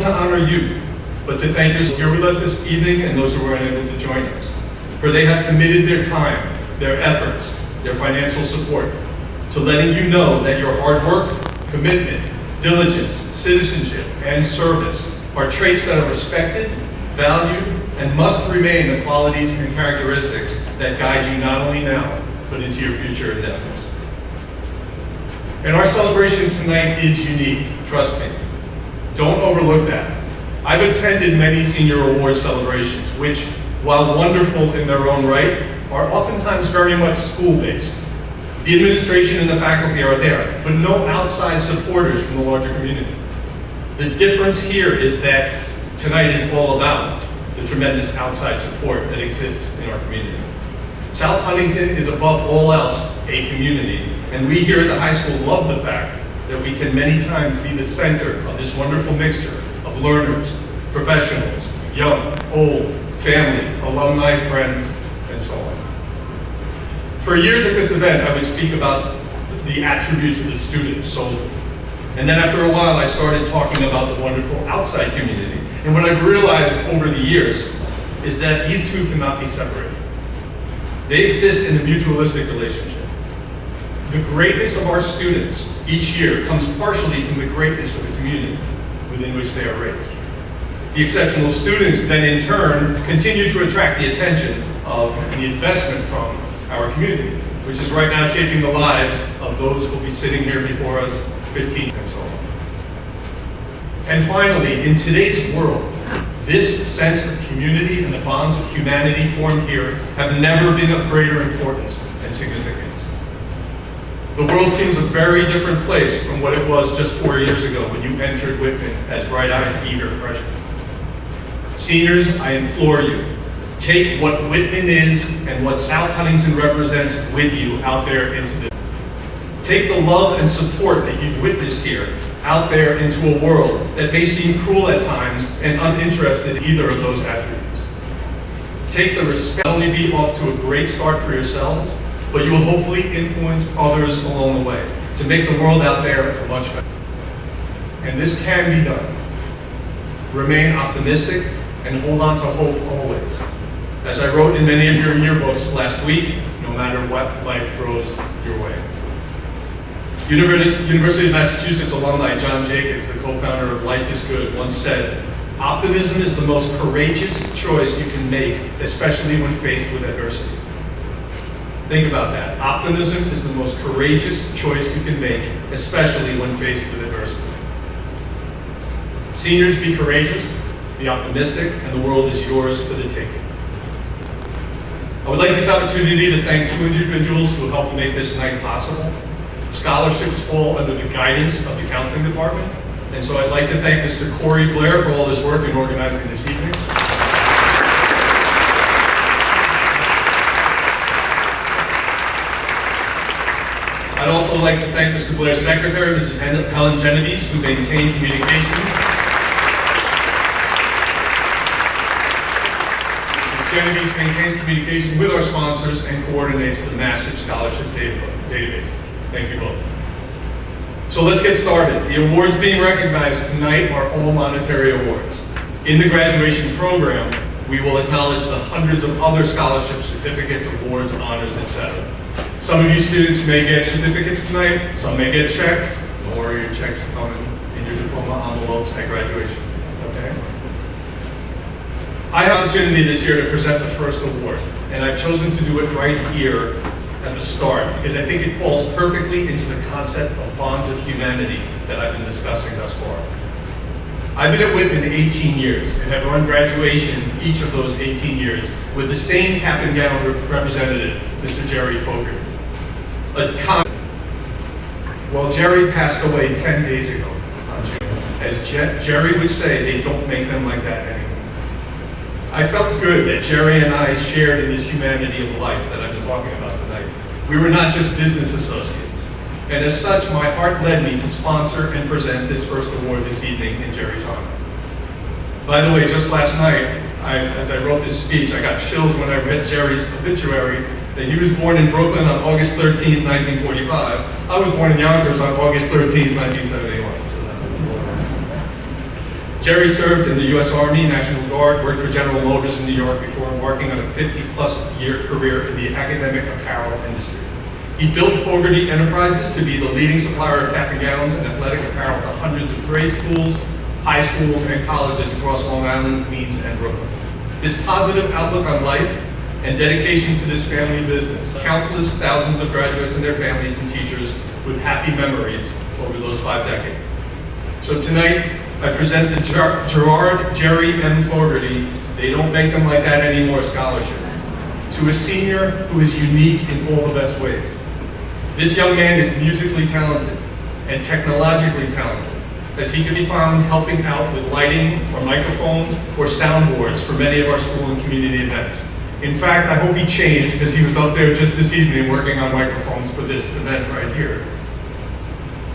to honor you, but to thank those here with us this evening and those who were unable to join us. For they have committed their time, their efforts, their financial support to letting you know that your hard work, commitment, diligence, citizenship, and service are traits that are respected, valued, and must remain the qualities and characteristics that guide you not only now, but into your future endeavors. And our celebration tonight is unique, trust me. Don't overlook that. I've attended many senior award celebrations, which, while wonderful in their own right, are oftentimes very much school-based. The administration and the faculty are there, but no outside supporters from the larger community. The difference here is that tonight is all about the tremendous outside support that exists in our community. South Huntington is above all else a community, and we here at the high school love the fact that we can many times be the center of this wonderful mixture of learners, professionals, young, old, family, alumni, friends, and so on. For years at this event, I would speak about the attributes of the students solely. And then after a while, I started talking about the wonderful outside community. And what I've realized over the years is that these two cannot be separated. They exist in a mutualistic relationship. The greatness of our students each year comes partially from the greatness of the community within which they are raised. The exceptional students then in turn continue to attract the attention of and the investment from our community, which is right now shaping the lives of those who will be sitting here before us 15 and so on. And finally, in today's world, this sense of community and the bonds of humanity formed here have never been of greater importance and significance. The world seems a very different place from what it was just 4 years ago when you entered Whitman as bright-eyed, eager freshmen. Seniors, I implore you, take what Whitman is and what South Huntington represents with you out there into the. Take the love and support that you've witnessed here out there into a world that may seem cruel at times and uninterested in either of those attributes. Take the respect, not only be off to a great start for yourselves, but you will hopefully influence others along the way to make the world out there a much better. And this can be done. Remain optimistic and hold on to hope always. As I wrote in many of your yearbooks last week, no matter what life throws your way. University of Massachusetts alumni John Jacobs, the co-founder of Life is Good, once said, "Optimism is the most courageous choice you can make, especially when faced with adversity." Think about that. Optimism is the most courageous choice you can make, especially when faced with adversity. Seniors, be courageous, be optimistic, and the world is yours for the taking. I would like this opportunity to thank two individuals who helped make this night possible. Scholarships fall under the guidance of the counseling department, and so I'd like to thank Mr. Corey Blair for all his work in organizing this evening. I'd also like to thank Mr. Blair's secretary, Mrs. Helen Genovese, who maintained communication. Ms. Genovese maintains communication with our sponsors and coordinates the massive scholarship database. Thank you both. So let's get started. The awards being recognized tonight are all monetary awards. In the graduation program, we will acknowledge the hundreds of other scholarships, certificates, awards, honors, etc. Some of you students may get certificates tonight, some may get checks. Don't worry, your checks come in your diploma envelopes at graduation, okay? I have an opportunity this year to present the first award, and I've chosen to do it right here at the start, because I think it falls perfectly into the concept of bonds of humanity that I've been discussing thus far. I've been at Whitman 18 years and have run graduation each of those 18 years with the same cap and gown representative, Mr. Jerry Fogarty. Well, Jerry passed away 10 days ago on June. As Jerry would say, they don't make them like that anymore. I felt good that Jerry and I shared in this humanity of life that I've been talking about tonight. We were not just business associates. And as such, my heart led me to sponsor and present this first award this evening in Jerry's honor. By the way, just last night, as I wrote this speech, I got chills when I read Jerry's obituary that he was born in Brooklyn on August 13, 1945. I was born in Yonkers on August 13, 1971. Jerry served in the U.S. Army, National Guard, worked for General Motors in New York before embarking on a 50-plus year career in the academic apparel industry. He built Fogarty Enterprises to be the leading supplier of cap and gowns and athletic apparel to hundreds of grade schools, high schools, and colleges across Long Island, Queens, and Brooklyn. His positive outlook on life and dedication to this family business, countless thousands of graduates and their families and teachers with happy memories over those 5 decades. So tonight, I present the Gerard Jerry M. Fogarty, they don't make them like that anymore, scholarship, to a senior who is unique in all the best ways. This young man is musically talented and technologically talented, as he can be found helping out with lighting or microphones or soundboards for many of our school and community events. In fact, I hope he changed because he was up there just this evening working on microphones for this event right here.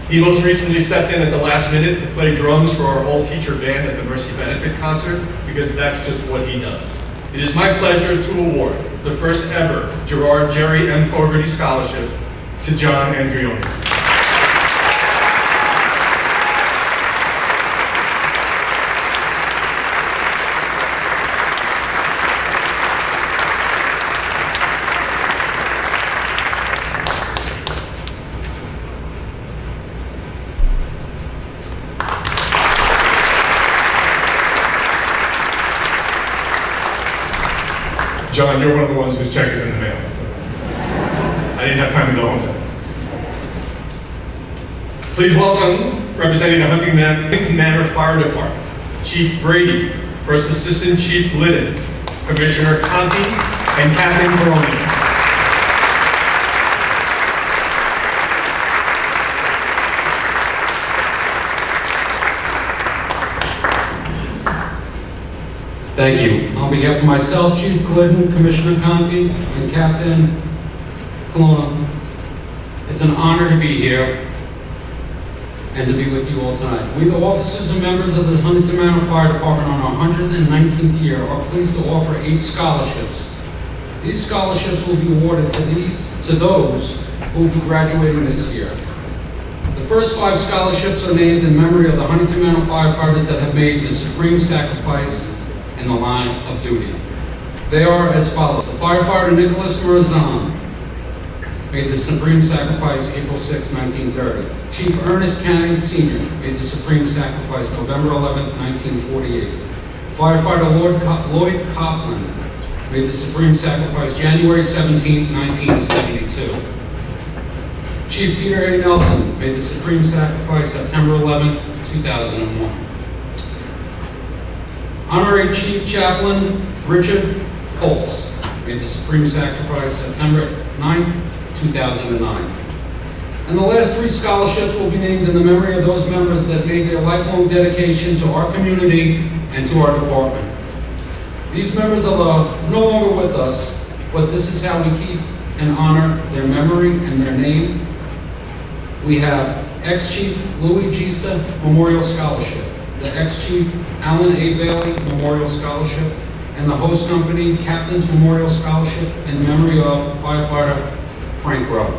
He most recently stepped in at the last minute to play drums for our all-teacher band at the Mercy Benefit concert because that's just what he does. It is my pleasure to award the first ever Gerard Jerry M. Fogarty Scholarship to John Andrioni. John, you're one of the ones whose check is in the mail. I didn't have time to go home today. Please welcome, representing the Huntington Manor Fire Department, Chief Brady, First Assistant Chief Glidden, Commissioner Conti, and Captain Baroni. Thank you. On behalf of myself, Chief Glidden, Commissioner Conti, and Captain Colonna, it's an honor to be here and to be with you all tonight. We, the officers and members of the Huntington Manor Fire Department on our 119th year, are pleased to offer 8 scholarships. These scholarships will be awarded to those who will be graduating this year. The first 5 scholarships are named in memory of the Huntington Manor firefighters that have made the supreme sacrifice in the line of duty. They are as follows. The firefighter Nicholas Morazan made the supreme sacrifice April 6, 1930. Chief Ernest Canning Sr. made the supreme sacrifice November 11, 1948. Firefighter Lloyd Coughlin made the supreme sacrifice January 17, 1972. Chief Peter A. Nelson made the supreme sacrifice September 11, 2001. Honorary Chief Chaplain Richard Holtz made the supreme sacrifice September 9, 2009. And the last 3 scholarships will be named in the memory of those members that made their lifelong dedication to our community and to our department. These members are no longer with us, but this is how we keep and honor their memory and their name. We have ex-Chief Louis Gista Memorial Scholarship, the ex-Chief Alan A. Bailey Memorial Scholarship, and the host company Captain's Memorial Scholarship in memory of firefighter Frank Rowe.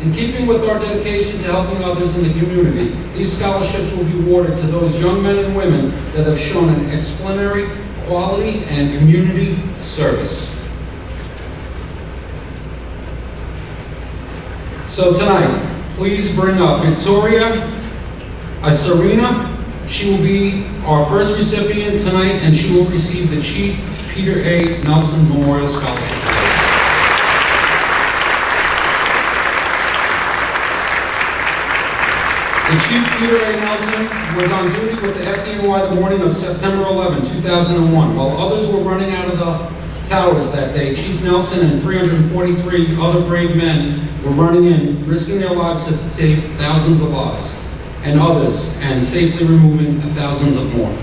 In keeping with our dedication to helping others in the community, these scholarships will be awarded to those young men and women that have shown an exemplary quality and community service. So tonight, please bring up Victoria Asarina. She will be our first recipient tonight, and she will receive the Chief Peter A. Nelson Memorial Scholarship. The Chief Peter A. Nelson was on duty with the FDNY the morning of September 11, 2001. While others were running out of the towers that day, Chief Nelson and 343 other brave men were running in, risking their lives to save thousands of lives and others, and safely removing thousands of more.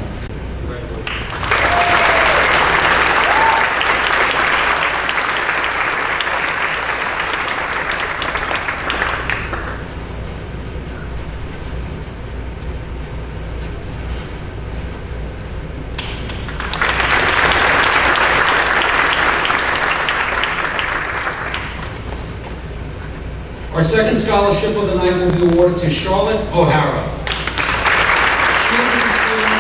Our second scholarship of the night will be awarded to Charlotte O'Hara. She will receive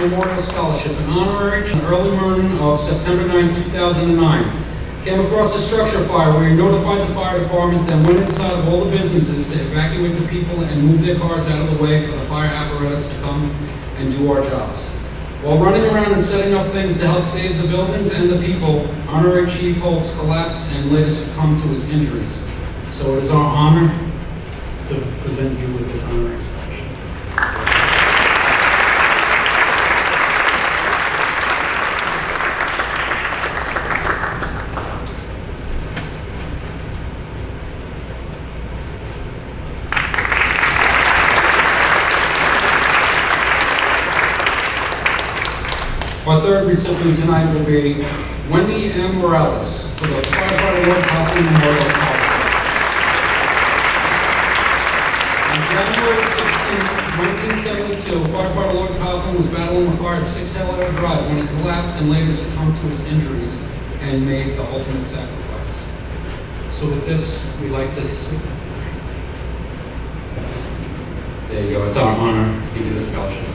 Memorial Scholarship, an honorary in the early morning of September 9, 2009. Came across a structure fire where he notified the fire department, then went inside of all the businesses to evacuate the people and move their cars out of the way for the fire apparatus to come and do our jobs. While running around and setting up things to help save the buildings and the people, Honorary Chief Holtz collapsed and later succumbed to his injuries. So it is our honor to present you with this honorary scholarship. Our third recipient tonight will be Wendy M. Morales for the Firefighter Lord Coughlin Memorial Scholarship. On January 16, 1972, Firefighter Lord Coughlin was battling a fire at 6 Hellway Drive when he collapsed and later succumbed to his injuries and made the ultimate sacrifice. So with this, we'd like to there you go. It's our honor to give you the scholarship.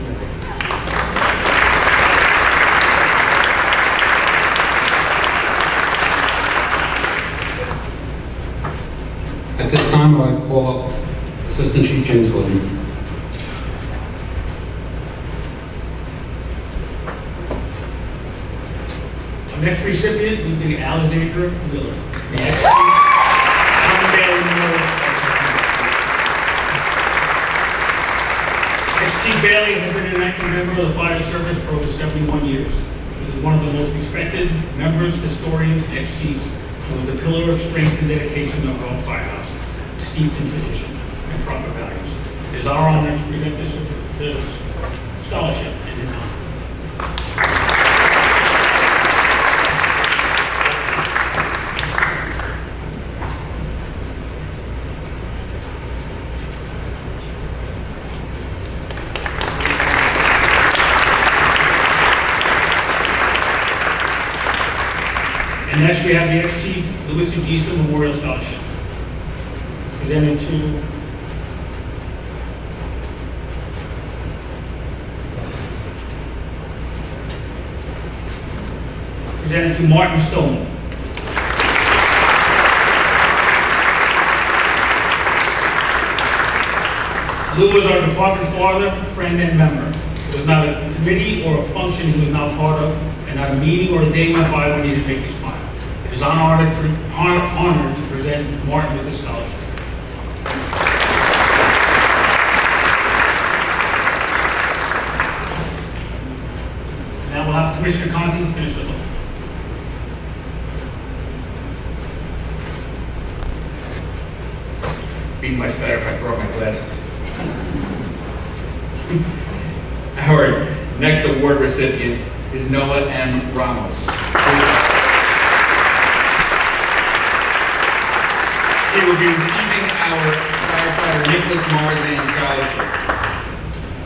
At this time, I'd like to call up Assistant Chief James Glidden. Our next recipient will be Alexander Miller. Ex-Chief Bailey has been an active member of the fire service for over 71 years. He is one of the most respected members, historians, and ex-chiefs, and was the pillar of strength and dedication of our firehouse, steeped in tradition and proper values. It is our honor to present this scholarship in his honor. And next we have the ex-chief Louis C. Easton Memorial Scholarship. Presented to Martin Stone. Lou was our department father, friend, and member. There was not a committee or a function he was not part of, and not a meeting or a day went by when he didn't make you smile. It is an honor to present Martin with this scholarship. Now we'll have Commissioner Conti finish us off. Be much better if I brought my glasses. Our next award recipient is Noah M. Ramos. He will be receiving our firefighter Nicholas Marzan Scholarship.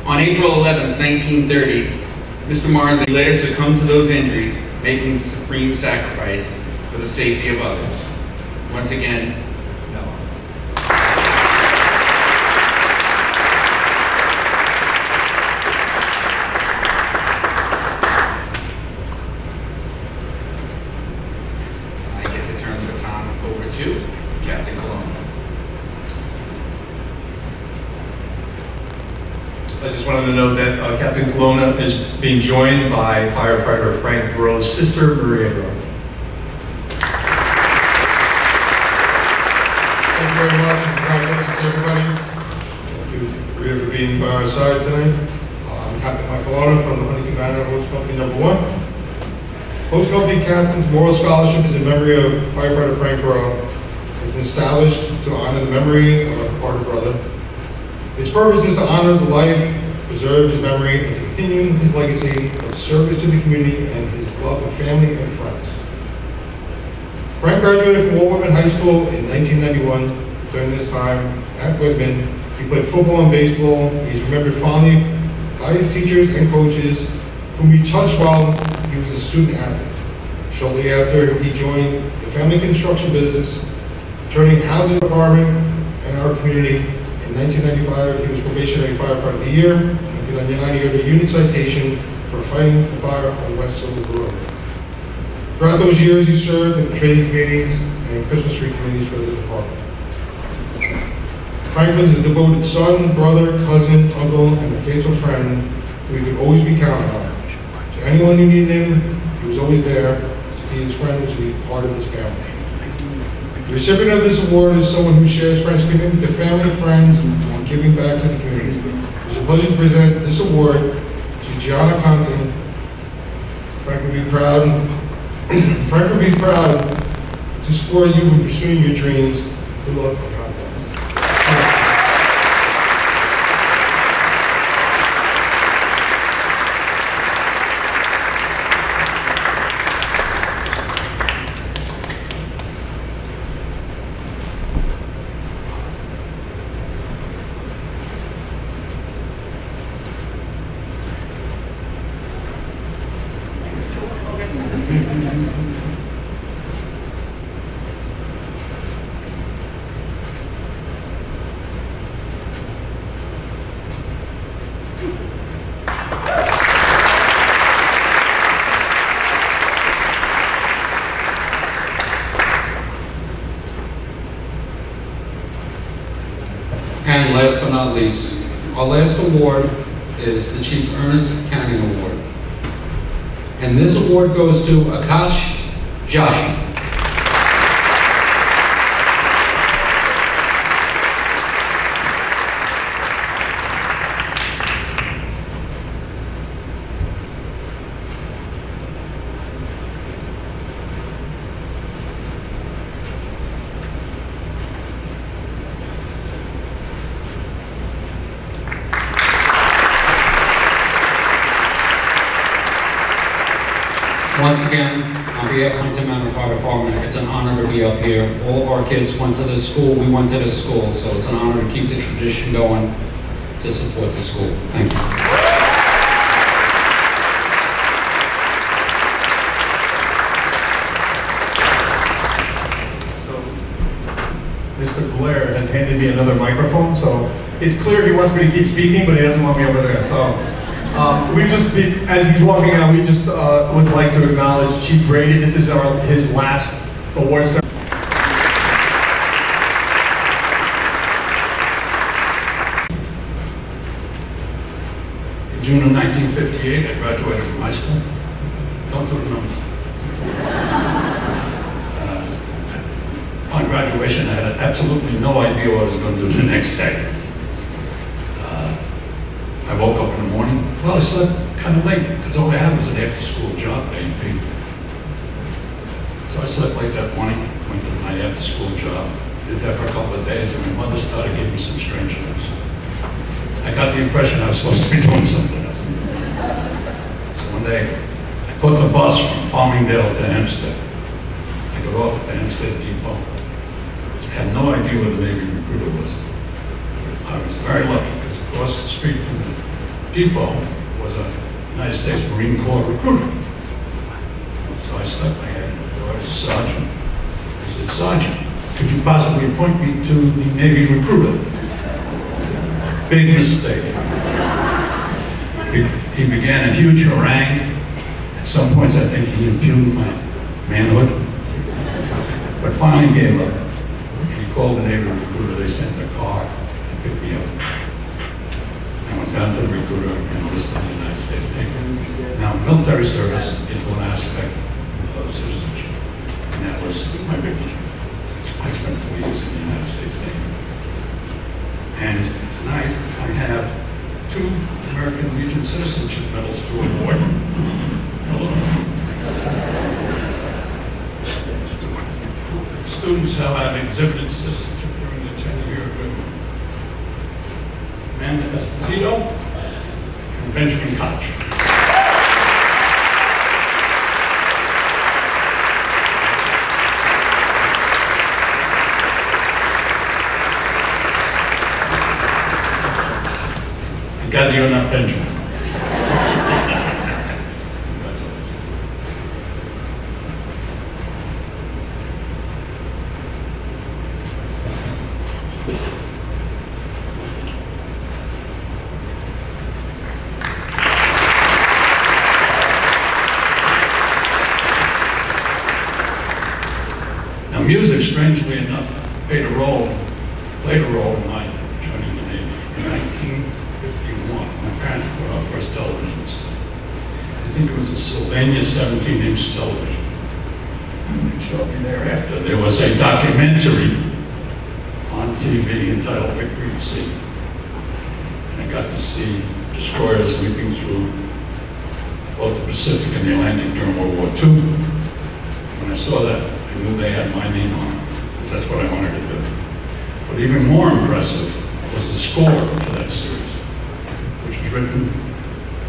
On April 11, 1930, Mr. Marzan later succumbed to those injuries, making the supreme sacrifice for the safety of others. Once again, Noah. I get to turn the baton over to Captain Colonna. I just wanted to note that Captain Colonna is being joined by firefighter Frank Grove's sister, Maria Grove. Thank you very much, and congratulations, everybody. Thank you, Maria, for being by our side tonight. I'm Captain Mike Colonna from the Huntington Manor Hose Company No. 1. Hose Company Captain's Memorial Scholarship is in memory of firefighter Frank Grove. Has been established to honor the memory of our departed brother. Its purpose is to honor the life, preserve his memory, and to continue his legacy of service to the community and his love of family and friends. Frank graduated from Walt Whitman High School in 1991. During this time at Whitman, he played football and baseball. He's remembered fondly by his teachers and coaches, whom he touched while he was a student athlete. Shortly after, he joined the family construction business, turning housing department in our community. In 1995, he was probationary firefighter of the year. In 1999, he earned a unit citation for fighting the fire on West Silver Road. Throughout those years, he served in training committees and Christmas tree committees for the department. Frank was a devoted son, brother, cousin, uncle, and a faithful friend who he could always be counted on. To anyone who needed him, he was always there to be his friend and to be part of his family. The recipient of this award is someone who shares Frank's commitment to family, friends, and giving back to the community. It's a pleasure to present this award to Gianna Conti. Frank would be proud. Frank would be proud to support you in pursuing your dreams. Good luck and God bless. And last but not least, our last award is the Chief Ernest Canning Award. And this award goes to Akash Joshi. Once again, on behalf of Huntington Manor Fire Department, it's an honor to be up here. All of our kids went to this school, we went to this school, so it's an honor to keep the tradition going to support the school. Thank you. So, Mr. Blair has handed me another microphone, so it's clear he wants me to keep speaking, but he doesn't want me over there, so. As he's walking out, we just would like to acknowledge Chief Brady. This is his last award ceremony. In June of 1958, I graduated from high school. Don't do the numbers. Upon graduation, I had absolutely no idea what I was going to do the next day. I woke up in the morning. Well, I slept kind of late because all I had was an after-school job at A&P. So I slept late that morning, went to my after-school job, did that for a couple of days, and my mother started giving me some strange looks. I got the impression I was supposed to be doing something else. So one day, I caught the bus from Farmingdale to Hempstead. I got off at the Hempstead Depot. I had no idea where the Navy recruiter was. I was very lucky because across the street from the depot was a United States Marine Corps recruiter. So I stuck my head in the door as a sergeant. I said, "Sergeant, could you possibly point me to the Navy recruiter?" Big mistake. He began a huge harangue. At some points, I think he impugned my manhood, but finally gave up. And he called the Navy recruiter. They sent a car and picked me up. I went down to the recruiter and enlisted in the United States Navy. Now, military service is one aspect of citizenship, and that was my big one. I spent 4 years in the United States Navy. And tonight, I have 2 American Legion Citizenship Medals to award. Hello. Students who have exhibited citizenship during the 10-year agreement. Amanda Esposito and Benjamin Koch. I gather you're not Benjamin. for our first televisions. I think it was a Sylvania 17-inch television. And shortly thereafter, there was a documentary on TV entitled Victory at Sea. And I got to see destroyers leaping through both the Pacific and the Atlantic during World War II. When I saw that, I knew they had my name on it, because that's what I wanted to do. But even more impressive was the score for that series, which was written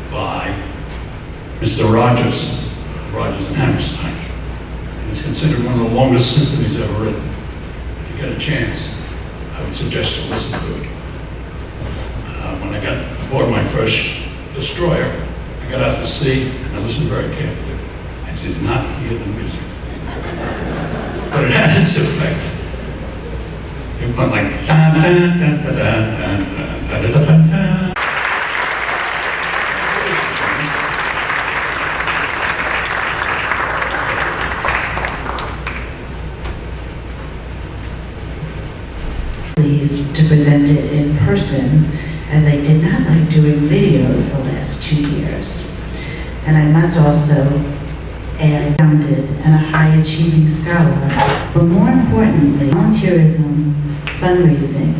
by Mr. Rogers and Hammerstein. And it's considered one of the longest symphonies ever written. If you get a chance, I would suggest you listen to it. When I got aboard my first destroyer, I got out to sea and I listened very carefully. I did not hear the music. But it had its effect. It went like da da da da da da da da da da. Pleased to present it in person, as I did not like doing videos the last 2 years. And I must also add, founded and a high-achieving scholar, but more importantly, volunteerism, fundraising.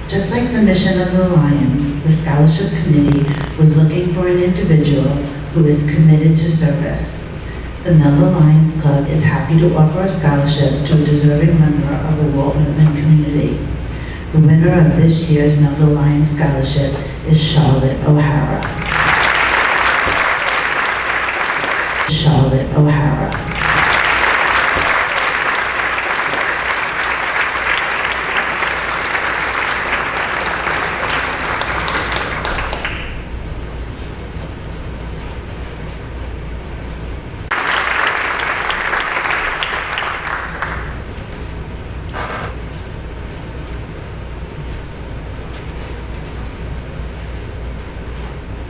Just like the mission of the Lions, the scholarship committee was looking for an individual who is committed to service. The Melville Lions Club is happy to offer a scholarship to a deserving member of the Walt Whitman community. The winner of this year's Melville Lions Scholarship is Charlotte O'Hara. Charlotte O'Hara.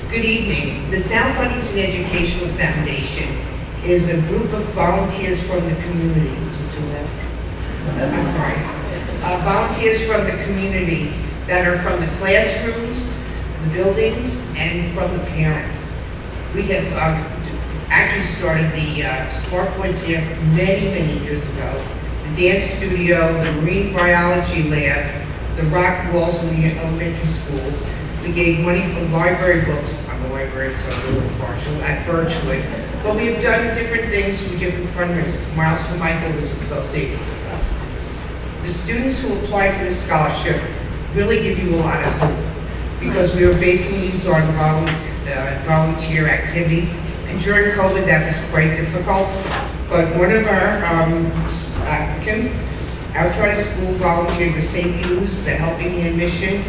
Good evening. The South Huntington Educational Foundation is a group of volunteers from the community. I'm sorry. Volunteers from the community that are from the classrooms, the buildings, and from the parents. We have actually started the Spark Points here many years ago. The dance studio, the marine biology lab, the rock walls in the elementary schools. We gave money for library books. I'm a librarian, so I'm a little partial at Birchwood. But we have done different things through different fundraisers. Miles for Michael was associated with us. The students who apply for this scholarship really give you a lot of hope, because we were basing these on volunteer activities. And during COVID, that was quite difficult. But one of our applicants outside of school volunteered with St. Hugh's, the Helping Hand Mission,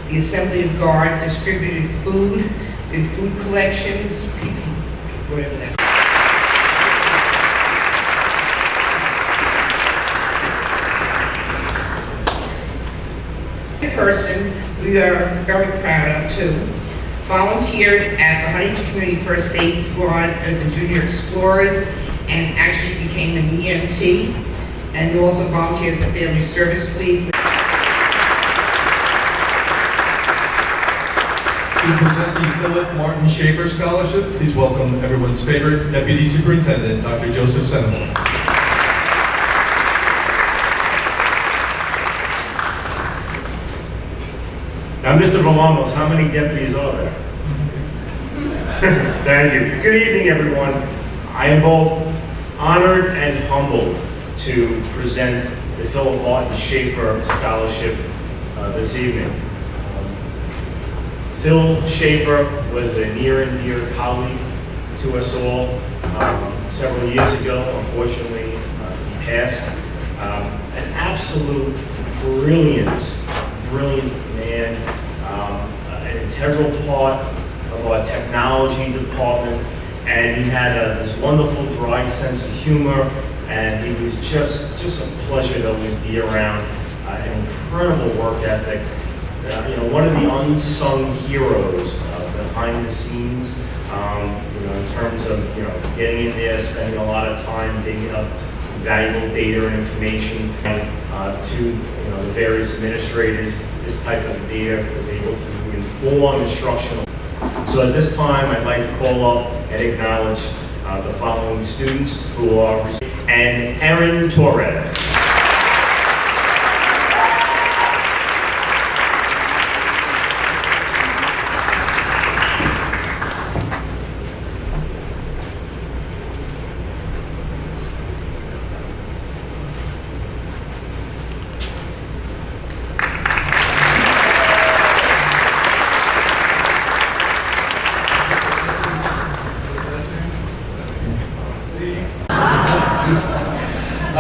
the Assembly of God, distributed food, did food collections, whatever that. The person we are very proud of too, volunteered at the Huntington Community First Aid Squad of the Junior Explorers and actually became an EMT, and also volunteered at the Family Service League. To present the Philip Martin Schaefer Scholarship, please welcome everyone's favorite Deputy Superintendent, Dr. Joseph Senimore. Now, Mr. Villalobos, how many deputies are there? Thank you. Good evening, everyone. I am both honored and humbled to present the Philip Martin Schaefer Scholarship this evening. Phil Schaefer was a near and dear colleague to us all. Several years ago, unfortunately, he passed. An absolute brilliant man, an integral part of our technology department, and he had this wonderful dry sense of humor, and he was just a pleasure to always be around. An incredible work ethic. One of the unsung heroes behind the scenes, in terms of, getting in there, spending a lot of time digging up valuable data and information, and to, the various administrators, this type of data was able to inform instructional. So at this time, I'd like to call up and acknowledge the following students who are and Erin Torres.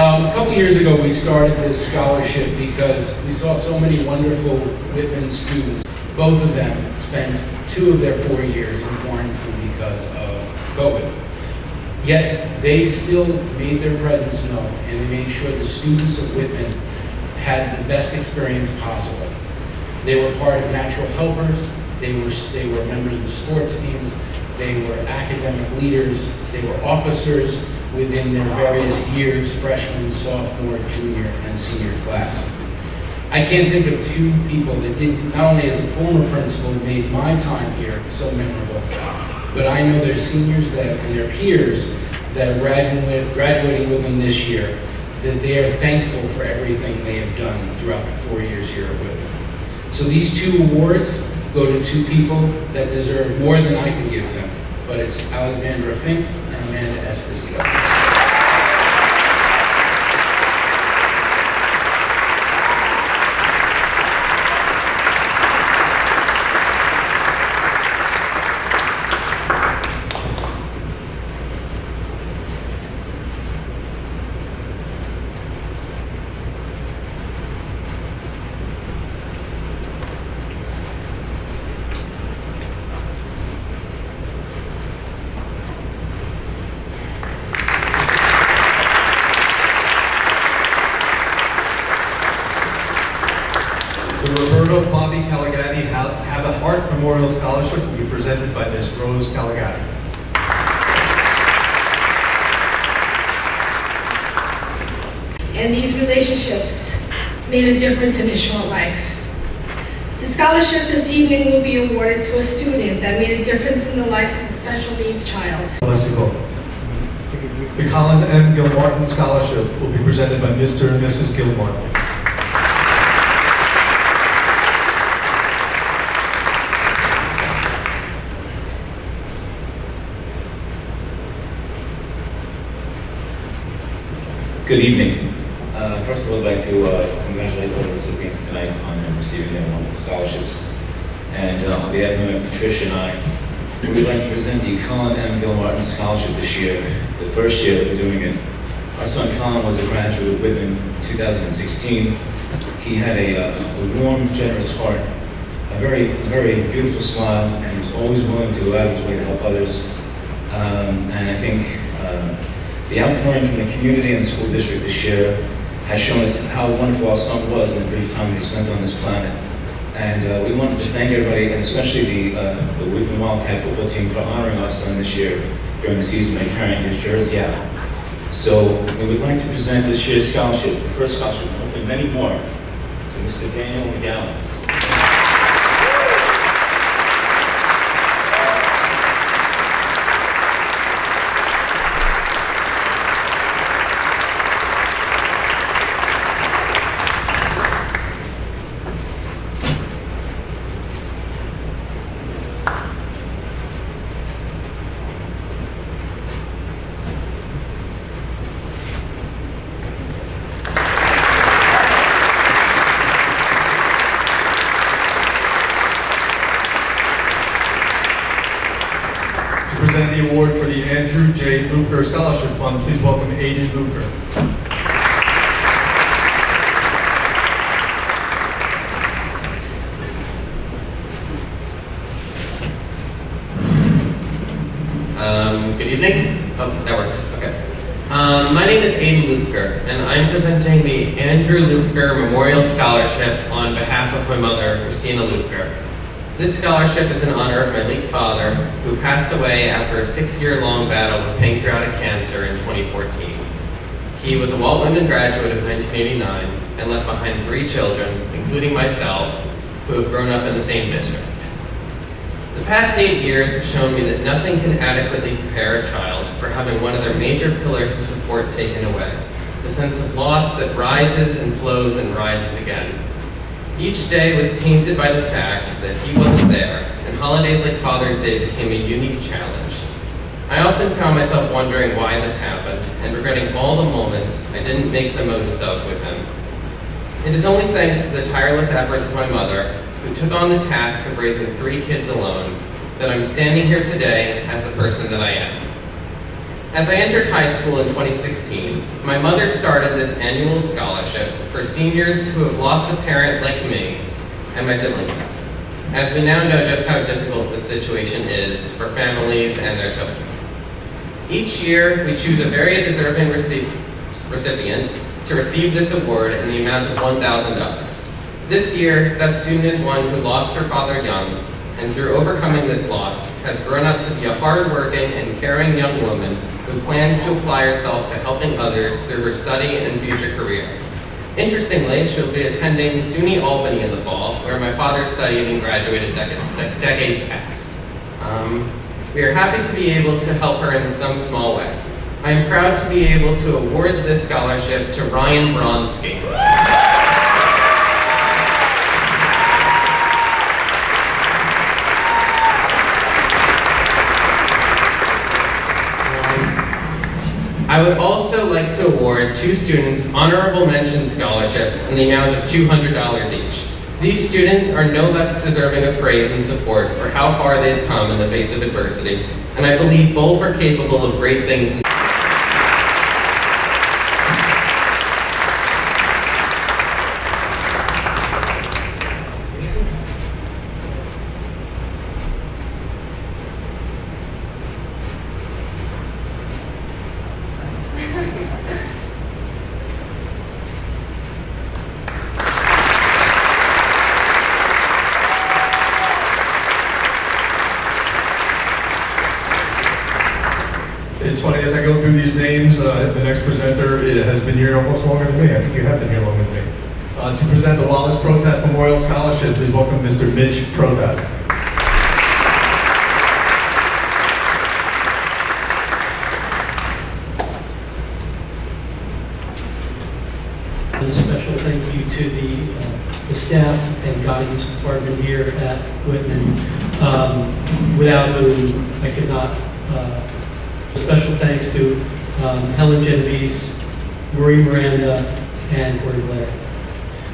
A couple years ago, we started this scholarship because we saw so many wonderful Whitman students. Both of them spent 2 of their 4 years in quarantine because of COVID. Yet, they still made their presence known, and they made sure the students of Whitman had the best experience possible. They were part of Natural Helpers, they were members of the sports teams, they were academic leaders, they were officers within their various years, freshman, sophomore, junior, and senior class. I can't think of 2 people that did, not only as a former principal, made my time here so memorable, but I know their seniors and their peers that are graduating with them this year, that they are thankful for everything they have done throughout the 4 years here at Whitman. So these 2 awards go to 2 people that deserve more than I can give them, but it's Alexandra Fink and Amanda Esposito. The Roberto Bobby Caligatti Have a Heart Memorial Scholarship will be presented by Ms. Rose Caligatti. And these relationships made a difference in his short life. The scholarship this evening will be awarded to a student that made a difference in the life of a special needs child. Bless you both. The Colin M. Gilmartin Scholarship will be presented by Mr. and Mrs. Gilmartin. Good evening. First of all, I'd like to congratulate all the recipients tonight on them receiving their wonderful scholarships. And on behalf of Mayor Patricia and I, we would like to present the Colin M. Gilmartin Scholarship this year, the first year that we're doing it. Our son Colin was a graduate of Whitman in 2016. He had a warm, generous heart, a very beautiful smile, and he was always willing to go out of his way to help others. And I think the outpouring from the community and the school district this year has shown us how wonderful our son was in the brief time that he spent on this planet. And we wanted to thank everybody, and especially the Whitman Wildcat football team for honoring our son this year during the season by carrying his jersey out. So we would like to present this year's scholarship, the first scholarship, and hopefully many more, to Mr. Daniel McGowan. Present the award for the Andrew J. Luker Scholarship Fund. Please welcome Aiden Luker. Good evening. Oh, that works. Okay. My name is Aiden Luker, and I'm presenting the Andrew Luker Memorial Scholarship on behalf of my mother, Christina Luker. This scholarship is in honor of my late father, who passed away after a 6-year-long battle with pancreatic cancer in 2014. He was a Walt Whitman graduate of 1989 and left behind 3 children, including myself, who have grown up in the same district. The past 8 years have shown me that nothing can adequately prepare a child for having one of their major pillars of support taken away, the sense of loss that rises and flows and rises again. Each day was tainted by the fact that he wasn't there, and holidays like Father's Day became a unique challenge. I often found myself wondering why this happened, and regretting all the moments I didn't make the most of with him. It is only thanks to the tireless efforts of my mother, who took on the task of raising 3 kids alone, that I'm standing here today as the person that I am. As I entered high school in 2016, my mother started this annual scholarship for seniors who have lost a parent like me and my siblings have, as we now know just how difficult this situation is for families and their children. Each year, we choose a very deserving recipient to receive this award in the amount of $1,000. This year, that student is one who lost her father young, and through overcoming this loss, has grown up to be a hardworking and caring young woman who plans to apply herself to helping others through her study and future career. Interestingly, she'll be attending SUNY Albany in the fall, where my father studied and graduated decades past. We are happy to be able to help her in some small way. I am proud to be able to award this scholarship to Ryan Bronsky. I would also like to award 2 students honorable mention scholarships in the amount of $200 each. These students are no less deserving of praise and support for how far they've come in the face of adversity, and I believe both are capable of great things. It's funny, as I go through these names, the next presenter has been here almost longer than me. I think you have been here longer than me. To present the Wallace Protest Memorial Scholarship, please welcome Mr. Mitch Protest. A special thank you to the staff and guidance department here at Whitman, without whom I could not. Special thanks to Helen Genovese, Marie Miranda, and Corey Blair.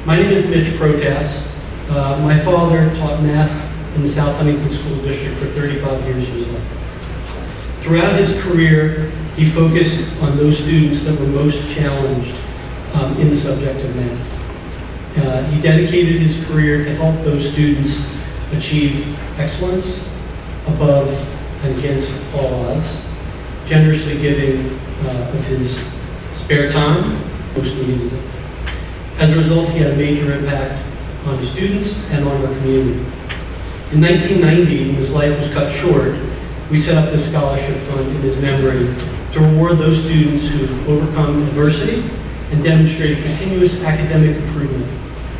My name is Mitch Protas. My father taught math in the South Huntington School District for 35 years of his life. Throughout his career, he focused on those students that were most challenged in the subject of math. He dedicated his career to help those students achieve excellence above and against all odds, generously giving of his spare time, most needed it. As a result, he had a major impact on his students and on our community. In 1990, when his life was cut short, we set up this scholarship fund in his memory to reward those students who have overcome adversity and demonstrated continuous academic improvement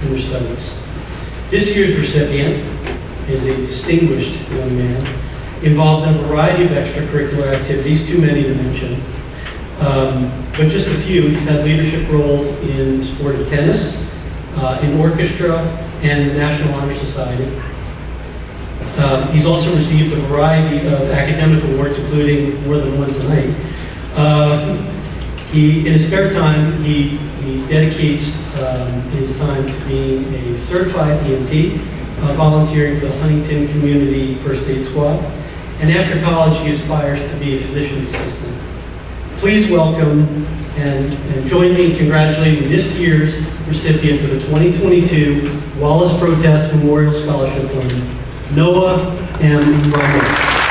in their studies. This year's recipient is a distinguished young man involved in a variety of extracurricular activities, too many to mention. But just a few. He's had leadership roles in the sport of tennis, in orchestra, and the National Honor Society. He's also received a variety of academic awards, including more than one tonight. In his spare time, he dedicates his time to being a certified EMT, volunteering for the Huntington Community First Aid Squad, and after college, he aspires to be a physician's assistant. Please welcome and join me in congratulating this year's recipient for the 2022 Wallace Protest Memorial Scholarship Fund, Noah M. Ramos.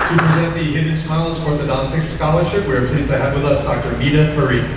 To present the Hidden Smiles Orthodontics Scholarship, we are pleased to have with us Dr. Nita Parikh.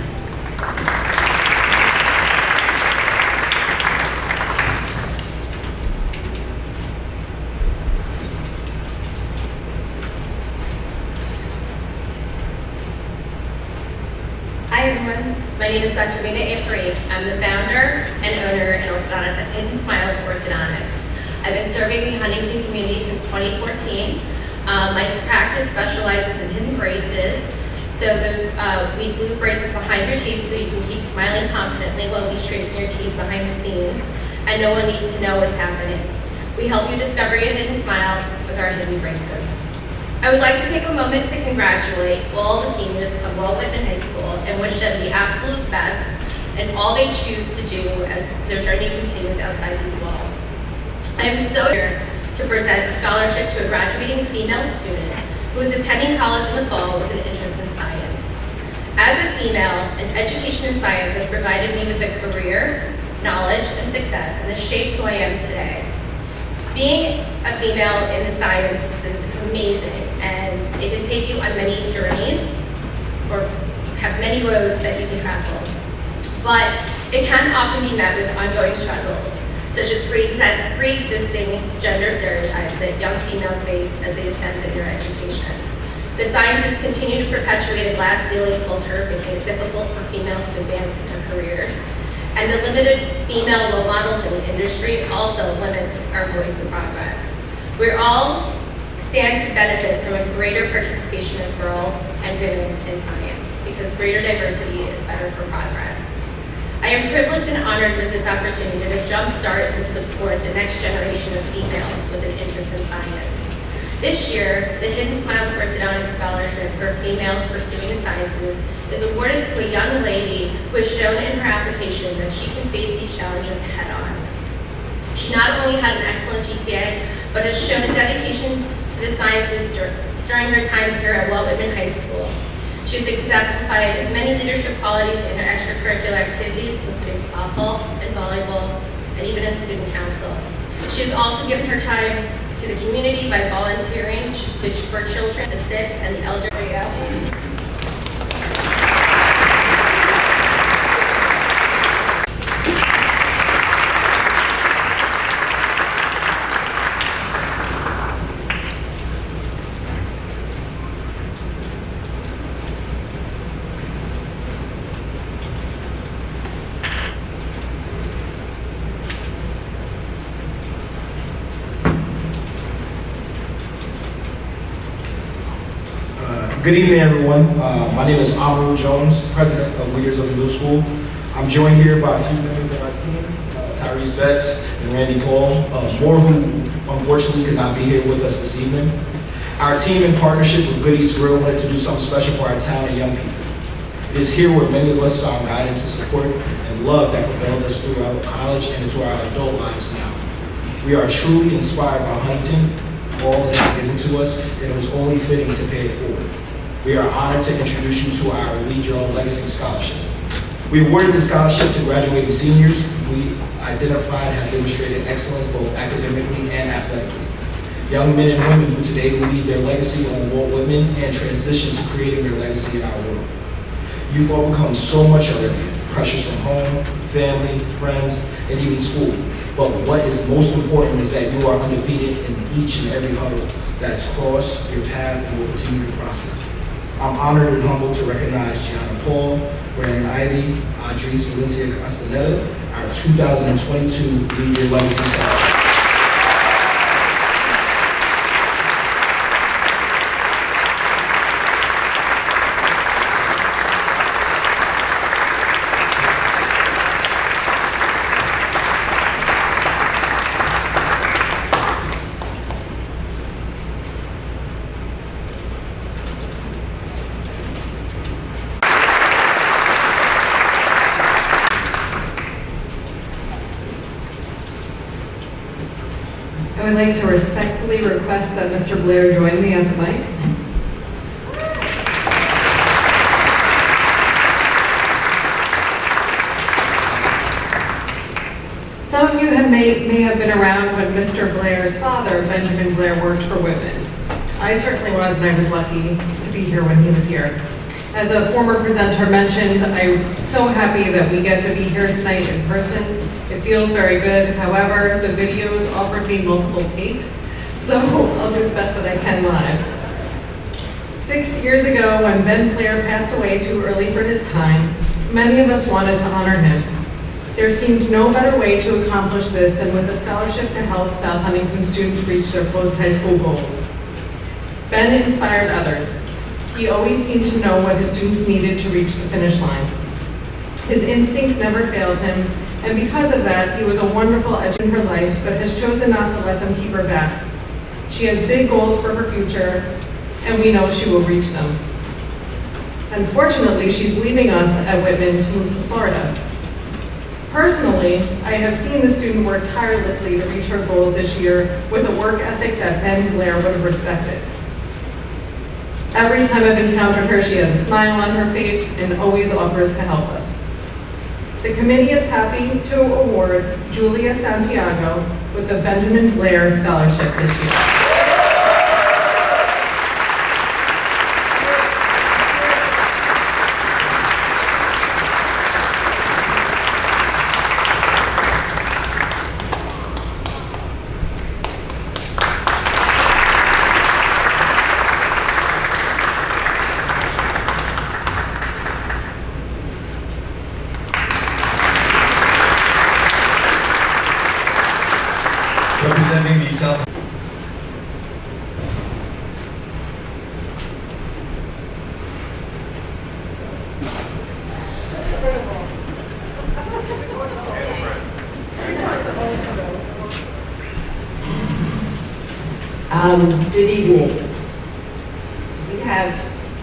Brink. I'm the founder and owner and orthodontist at Hidden Smiles Orthodontics. I've been serving the Huntington community since 2014. My practice specializes in hidden braces. So those we glue braces behind your teeth so you can keep smiling confidently while we straighten your teeth behind the scenes, and no one needs to know what's happening. We help you discover your hidden smile with our hidden braces. I would like to take a moment to congratulate all the seniors of Walt Whitman High School and wish them the absolute best in all they choose to do as their journey continues outside these walls. I am so here to present a scholarship to a graduating female student who is attending college in the fall with an interest in science. As a female, an education in science has provided me with a career, knowledge, and success, and has shaped who I am today. Being a female in the sciences is amazing, and it can take you on many journeys, or have many roads that you can travel. But it can often be met with ongoing struggles, such as pre-existing gender stereotypes that young females face as they ascend in their education. The sciences continue to perpetuate a glass ceiling culture, making it difficult for females to advance in their careers. And the limited female role models in the industry also limits our voice and progress. We all stand to benefit from a greater participation of girls and women in science, because greater diversity is better for progress. I am privileged and honored with this opportunity to jumpstart and support the next generation of females with an interest in science. This year, the Hidden Smiles Orthodontic Scholarship for females pursuing the sciences is awarded to a young lady who has shown in her application that she can face these challenges head on. She not only had an excellent GPA, but has shown a dedication to the sciences during her time here at Walt Whitman High School. She has exemplified many leadership qualities in her extracurricular activities, including softball and volleyball, and even in student council. She has also given her time to the community by volunteering for children, the sick, and the elderly. Good evening, everyone. My name is Amaru Jones, president of Leaders of the Middle School. I'm joined here by a few members of our team, Tyrese Betts and Randy Paul, more who unfortunately could not be here with us this evening. Our team, in partnership with Good Eats Grill, wanted to do something special for our town and young people. It is here where many of us found guidance and support and love that propelled us throughout college and into our adult lives now. We are truly inspired by Huntington, all that is given to us, and it was only fitting to pay it forward. We are honored to introduce you to our Lead Your Own Legacy Scholarship. We awarded the scholarship to graduating seniors who we identified have demonstrated excellence both academically and athletically. Young men and women who today lead their legacy on Walt Whitman and transition to creating their legacy in our world. You've overcome so much already, pressures from home, family, friends, and even school. But what is most important is that you are undefeated in each and every hurdle that's crossed your path and will continue to prosper. I'm honored and humbled to recognize Gianna Paul, Brandon Ivy, Andres Valencia Castaneda, our 2022 Lead Your Legacy Scholar. I would like to respectfully request that Mr. Blair join me at the mic. Some of you may have been around when Mr. Blair's father, Benjamin Blair, worked for Whitman. I certainly was, and I was lucky to be here when he was here. As a former presenter mentioned, I'm so happy that we get to be here tonight in person. It feels very good. However, the videos offered me multiple takes, so I'll do the best that I can live. 6 years ago, when Ben Blair passed away too early for his time, Many of us wanted to honor him. There seemed no better way to accomplish this than with a scholarship to help South Huntington students reach their post-high school goals. Ben inspired others. He always seemed to know what his students needed to reach the finish line. His instincts never failed him, and because of that, he was a wonderful edge in her life, but has chosen not to let them keep her back. She has big goals for her future, and we know she will reach them. Unfortunately, she's leaving us at Whitman to move to Florida. Personally, I have seen the student work tirelessly to reach her goals this year with a work ethic that Ben Blair would have respected. Every time I've encountered her, she has a smile on her face and always offers to help us. The committee is happy to award Julia Santiago with the Benjamin Blair Scholarship this year. Representing the South. Good evening. We have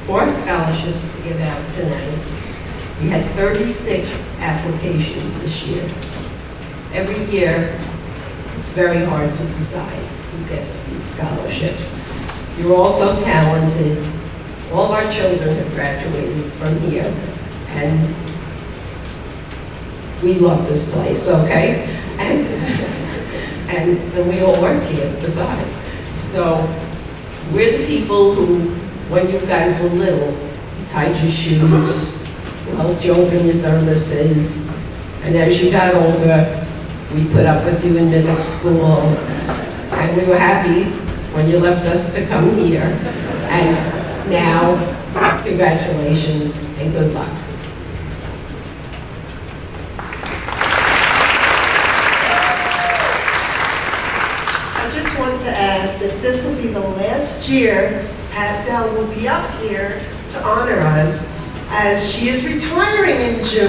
4 scholarships to give out tonight. We had 36 applications this year. Every year, it's very hard to decide who gets these scholarships. You're all so talented. All of our children have graduated from here, and we love this place, okay? And we all work here besides. So we're the people who, when you guys were little, tied your shoes, helped you open your thermoses, and as you got older, we put up with you in middle school, and we were happy when you left us to come here. And now, congratulations and good luck. I just want to add that this will be the last year Pat Dell will be up here to honor us, as she is retiring in June.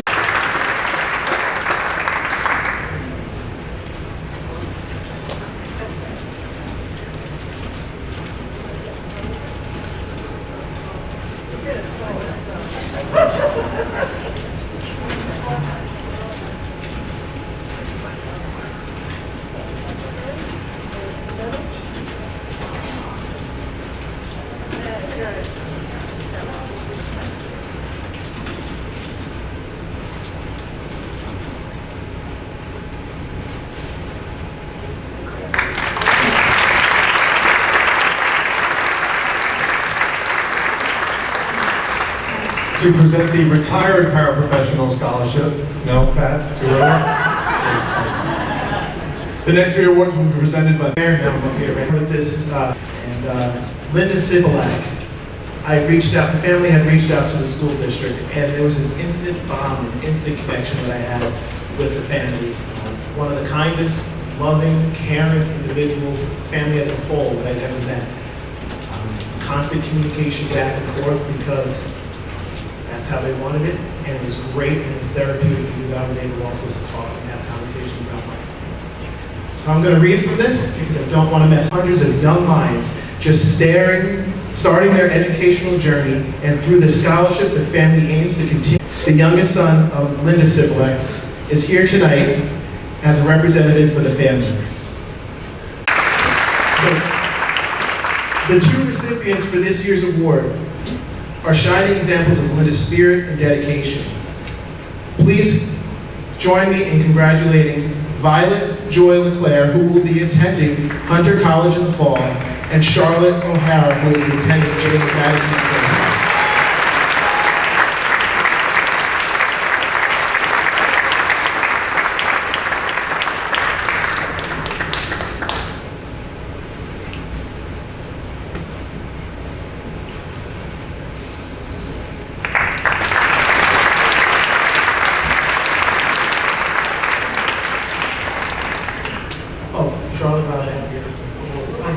To present the retired paraprofessional scholarship. No, Pat, too early. The next year award will be presented by Mayor with this, Linda Sibilak. I reached out, the family had reached out to the school district, and there was an instant bond, an instant connection that I had with the family. One of the kindest, loving, caring individuals, family as a whole that I've ever met. Constant communication back and forth because that's how they wanted it, and it was great, and it was therapeutic because I was able also to talk and have conversations about life. So I'm going to read from this because I don't want to mess. Hundreds of young minds just starting their educational journey, and through the scholarship, the family aims to continue. The youngest son of Linda Sibilak is here tonight as a representative for the family. So, the 2 recipients for this year's award are shining examples of Linda's spirit and dedication. Please join me in congratulating Violet Joy LeClaire, who will be attending Hunter College in the fall, and Charlotte O'Hara, who will be attending James Madison University.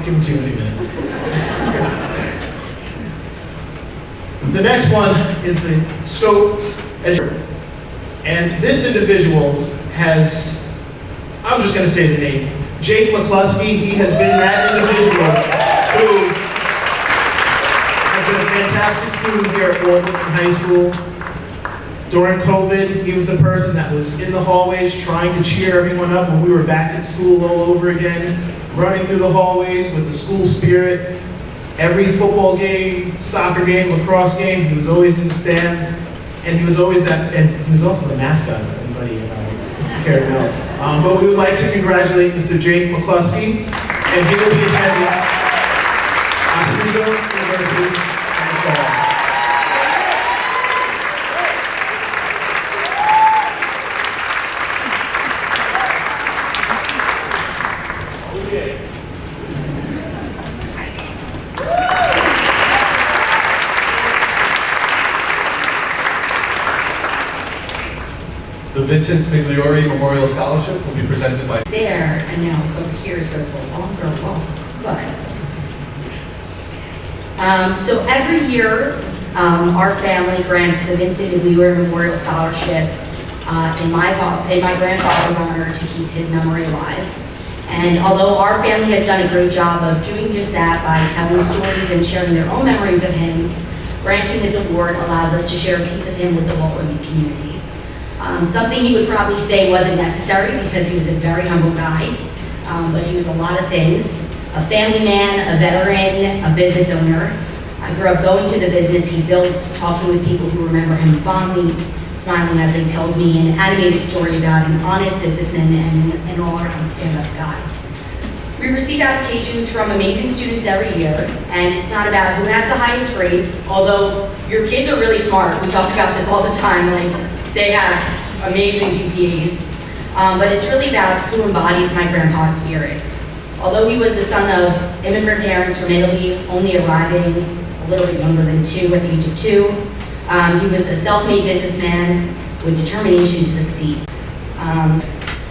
give him 2 minutes. The next one is the Stowe Educator. And this individual has, I'm just going to say the name, Jake McCluskey. He has been that individual who has been a fantastic student here at Walden High School. During COVID, he was the person that was in the hallways trying to cheer everyone up when we were back in school all over again, running through the hallways with the school spirit. Every football game, soccer game, lacrosse game, he was always in the stands, and he was always that, and he was also the mascot, if anybody cared to know. But we would like to congratulate Mr. Jake McCluskey, and he will be attending Oswego University in the fall. The Vincent Migliore Memorial Scholarship will be presented by there, and now it's over here, so it's a longer walk. But so every year, our family grants the Vincent Migliore Memorial Scholarship in my grandfather's honor to keep his memory alive. And although our family has done a great job of doing just that by telling stories and sharing their own memories of him, granting this award allows us to share a piece of him with the Walt Whitman community. Something he would probably say wasn't necessary because he was a very humble guy, but he was a lot of things. A family man, a veteran, a business owner. I grew up going to the business he built, talking with people who remember him fondly, smiling as they told me an animated story about an honest businessman and an all-around stand-up guy. We receive applications from amazing students every year, and it's not about who has the highest grades, although your kids are really smart. We talk about this all the time, like they have amazing GPAs, but it's really about who embodies my grandpa's spirit. Although he was the son of immigrant parents from Italy, only arriving a little bit younger than 2 at the age of 2, he was a self-made businessman with determination to succeed.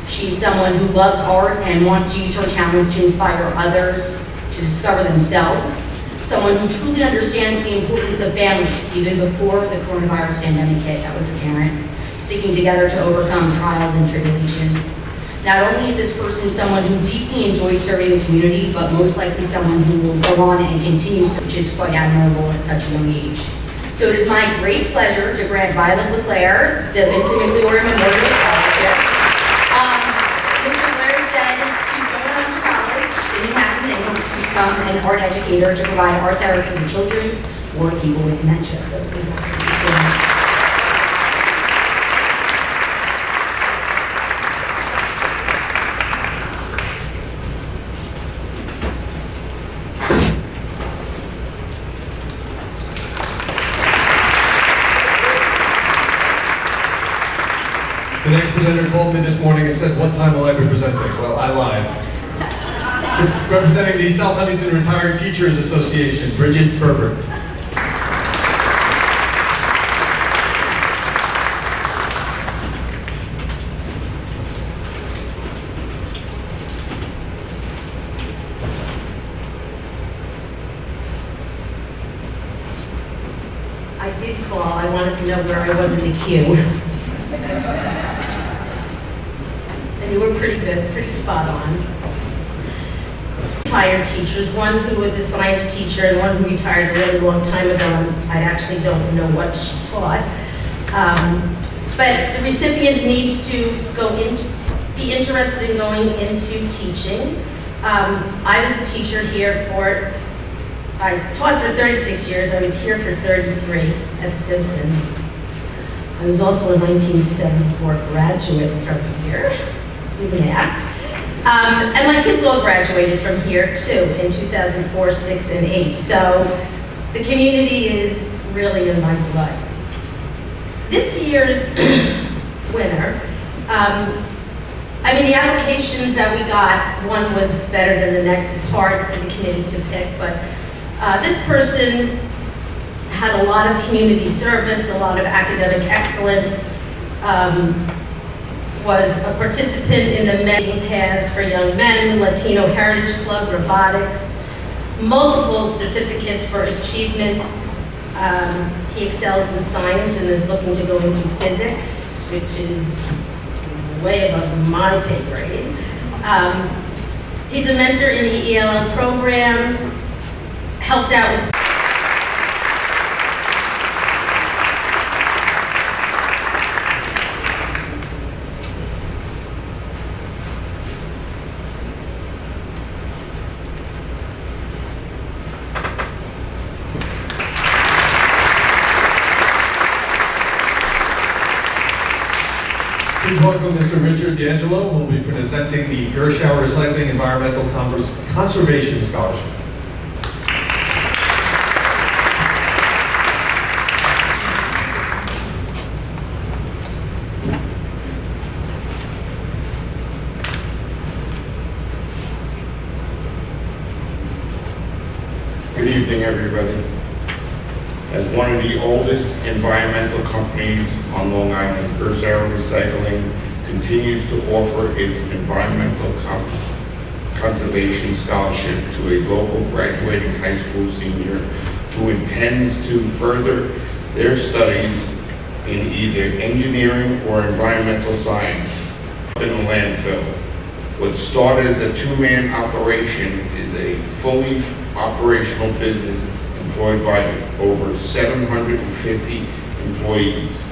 She's someone who loves art and wants to use her talents to inspire others to discover themselves. Someone who truly understands the importance of family, even before the coronavirus pandemic hit, that was apparent, sticking together to overcome trials and tribulations. Not only is this person someone who deeply enjoys serving the community, but most likely someone who will go on and continue, which is quite admirable at such a young age. So it is my great pleasure to grant Violet LeClaire the Vincent Migliore Memorial Scholarship. Mr. Blair said she's going on to college in Manhattan and hopes to become an art educator to provide art therapy to children or people with dementia. So congratulations. The next presenter called me this morning and said, "What time will I be presenting?" Well, I lied. Representing the South Huntington Retired Teachers Association, Bridget Berber. I did call. I wanted to know where I was in the queue. And you were pretty good, pretty spot on. Retired teachers, one who was a science teacher and one who retired a really long time ago. I actually don't know what she taught. But the recipient needs to be interested in going into teaching. I was a teacher here I taught for 36 years. I was here for 33 at Stimson. I was also a 1974 graduate from here, do the math. And my kids all graduated from here too in 2004, 6, and 8. So the community is really in my blood. This year's winner, the applications that we got, one was better than the next. It's hard for the committee to pick, but this person had a lot of community service, a lot of academic excellence, was a participant in the Mentoring Paths for Young Men, Latino Heritage Club, robotics, multiple certificates for his achievement. He excels in science and is looking to go into physics, which is way above my pay grade. He's a mentor in the ELL program, helped out with Please welcome Mr. Richard D'Angelo, who will be presenting the Gershow Recycling Environmental Conservation Scholarship. Good evening, everybody. As one of the oldest environmental companies on Long Island, Gershow Recycling continues to offer its environmental conservation scholarship to a local graduating high school senior who intends to further their studies in either engineering or environmental science in a landfill. What started as a two-man operation is a fully operational business employed by over 750 employees.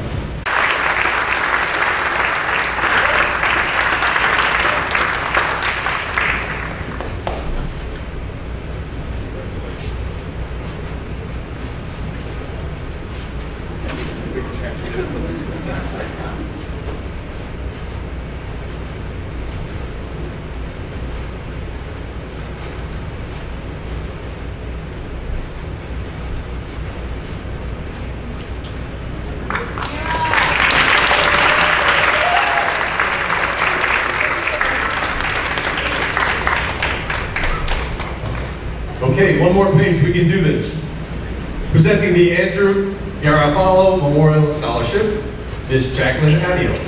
Okay, one more page, we can do this. Presenting the Andrew Garofalo Memorial Scholarship, Miss Jacqueline Adio.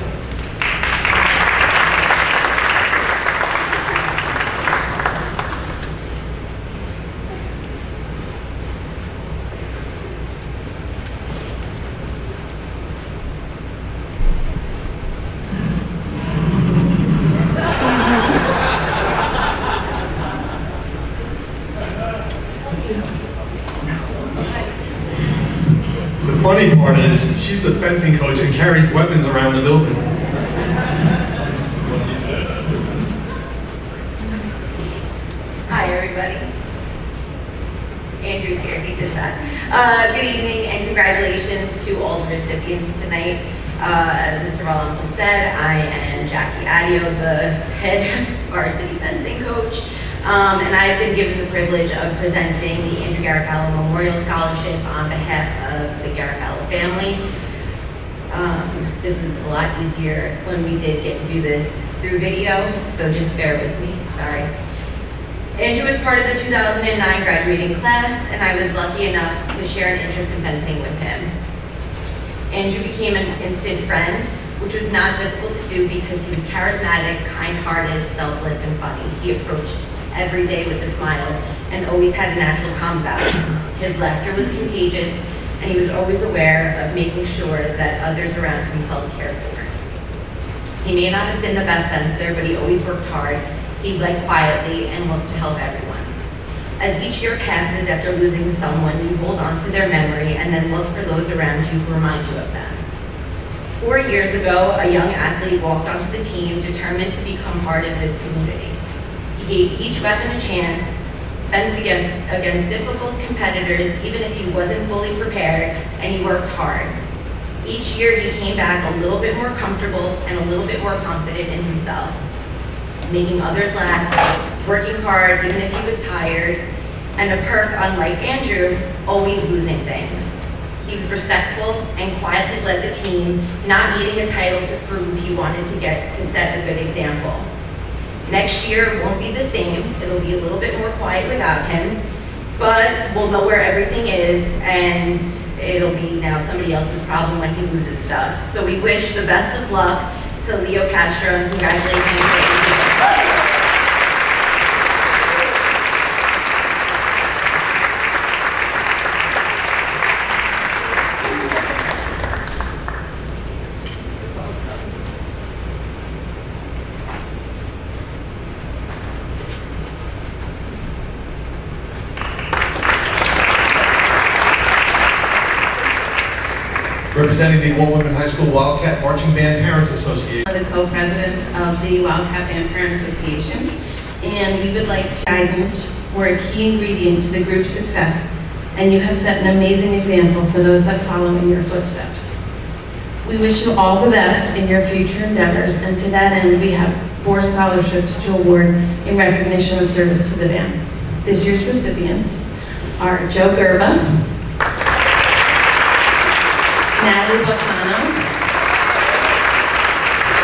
The funny part is, she's the fencing coach and carries weapons around the building. Hi, everybody. Andrew's here, he did that. Good evening and congratulations to all the recipients tonight. As Mr. Rollins said, I am Jackie Adio, the head varsity fencing coach. And I have been given the privilege of presenting the Andrew Garofalo Memorial Scholarship on behalf of the Garofalo family. This was a lot easier when we did get to do this through video, so just bear with me, sorry. Andrew was part of the 2009 graduating class, and I was lucky enough to share an interest in fencing with him. Andrew became an instant friend, which was not difficult to do because he was charismatic, kind-hearted, selfless, and funny. He approached every day with a smile and always had a natural calm about him. His laughter was contagious, and he was always aware of making sure that others around him felt cared for. He may not have been the best fencer, but he always worked hard. He led quietly and looked to help everyone. As each year passes after losing someone, you hold on to their memory and then look for those around you who remind you of them. 4 years ago, a young athlete walked onto the team determined to become part of this community. He gave each weapon a chance, fenced against difficult competitors even if he wasn't fully prepared, and he worked hard. Each year he came back a little bit more comfortable and a little bit more confident in himself, making others laugh, working hard even if he was tired, and a perk, unlike Andrew, always losing things. He was respectful and quietly led the team, not needing a title to prove he wanted to set a good example. Next year won't be the same. It'll be a little bit more quiet without him, but we'll know where everything is, and it'll be now somebody else's problem when he loses stuff. So we wish the best of luck to Leo Castro and congratulate him for everything. representing the Walt Whitman High School Wildcat Marching Band Parents Association. The co-presidents of the Wildcat Band Parent Association, and we would like to guidance were a key ingredient to the group's success, and you have set an amazing example for those that follow in your footsteps. We wish you all the best in your future endeavors, and to that end, we have 4 scholarships to award in recognition of service to the band. This year's recipients are Joe Gerba, Natalie Bossano,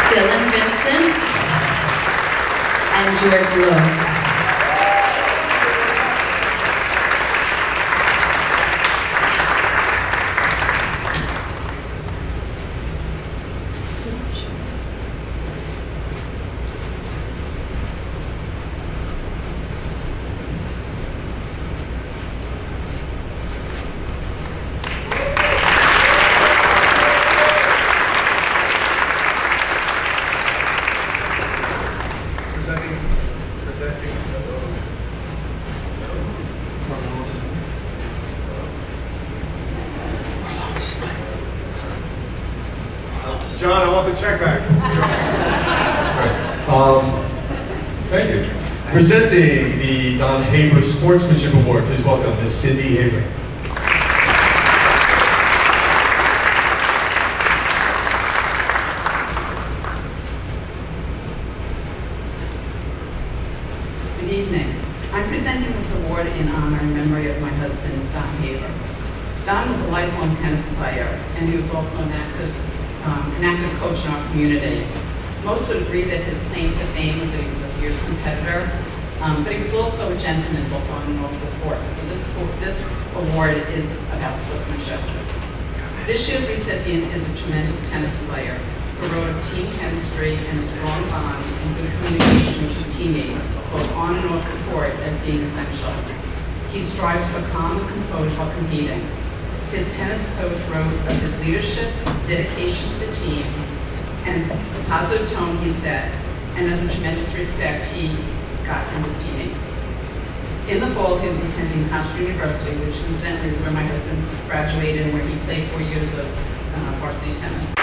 Dylan Vincent, and Jordan Lowe. John, I want the check back. Thank you. Presenting the Don Haber Sportsmanship Award, please welcome Ms. Cindy Haber. Good evening. I'm presenting this award in honor and memory of my husband, Don Haber. Don was a lifelong tennis player, and he was also an active coach in our community. Most would agree that his claim to fame is that he was a fierce competitor, but he was also a gentleman both on and off the court. So this award is about sportsmanship. This year's recipient is a tremendous tennis player who wrote of team chemistry and a strong bond and good communication with his teammates, both on and off the court, as being essential. He strives for calm and composure while competing. His tennis coach wrote of his leadership, dedication to the team, and the positive tone he set, and of the tremendous respect he got from his teammates. In the fall, he'll be attending Hofstra University, which incidentally is where my husband graduated and where he played 4 years of varsity tennis.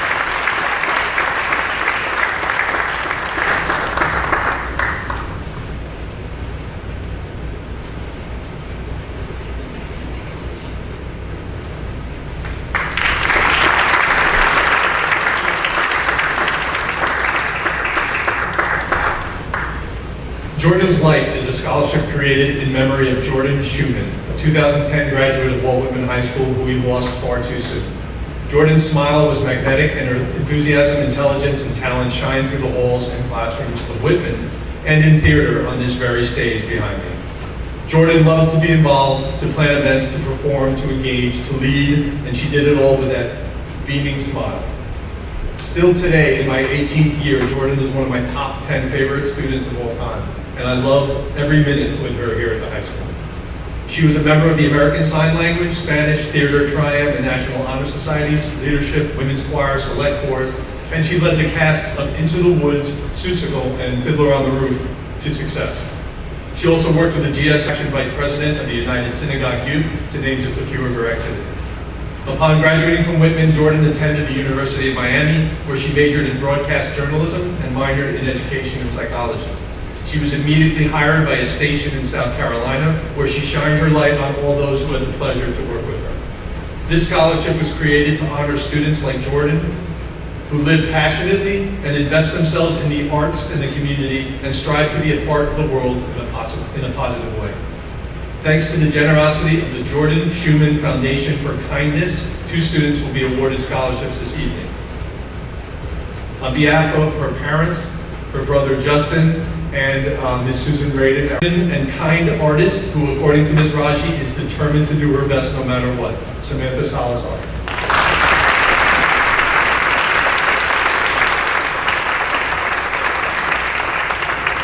Jordan's Light is a scholarship created in memory of Jordan Schumann, a 2010 graduate of Walt Whitman High School who we lost far too soon. Jordan's smile was magnetic, and her enthusiasm, intelligence, and talent shined through the halls and classrooms of Whitman and in theater on this very stage behind me. Jordan loved to be involved, to plan events, to perform, to engage, to lead, and she did it all with that beaming smile. Still today, in my 18th year, Jordan is one of my top 10 favorite students of all time, and I loved every minute with her here at the high school. She was a member of the American Sign Language, Spanish, Theater, Triad, and National Honor Societies, Leadership, Women's Choir, Select Chorus, and she led the casts of Into the Woods, Seussical, and Fiddler on the Roof to success. She also worked with the GS Section Vice President of the United Synagogue Youth, to name just a few of her activities. Upon graduating from Whitman, Jordan attended the University of Miami, where she majored in broadcast journalism and minored in education and psychology. She was immediately hired by a station in South Carolina, where she shined her light on all those who had the pleasure to work with her. This scholarship was created to honor students like Jordan, who live passionately and invest themselves in the arts and the community and strive to be a part of the world in a positive way. Thanks to the generosity of the Jordan Schumann Foundation for Kindness, 2 students will be awarded scholarships this evening. On behalf of her parents, her brother Justin, and Ms. Susan Braden, and kind artist who, according to Ms. Raji, is determined to do her best no matter what, Samantha Salazar.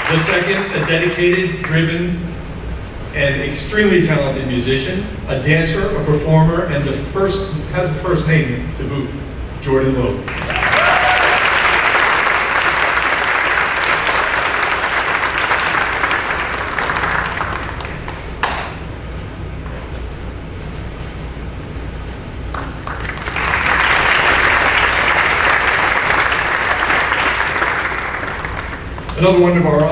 The second, a dedicated, driven, and extremely talented musician, a dancer, a performer, and has the first name to boot, Jordan Lowe. Another one of our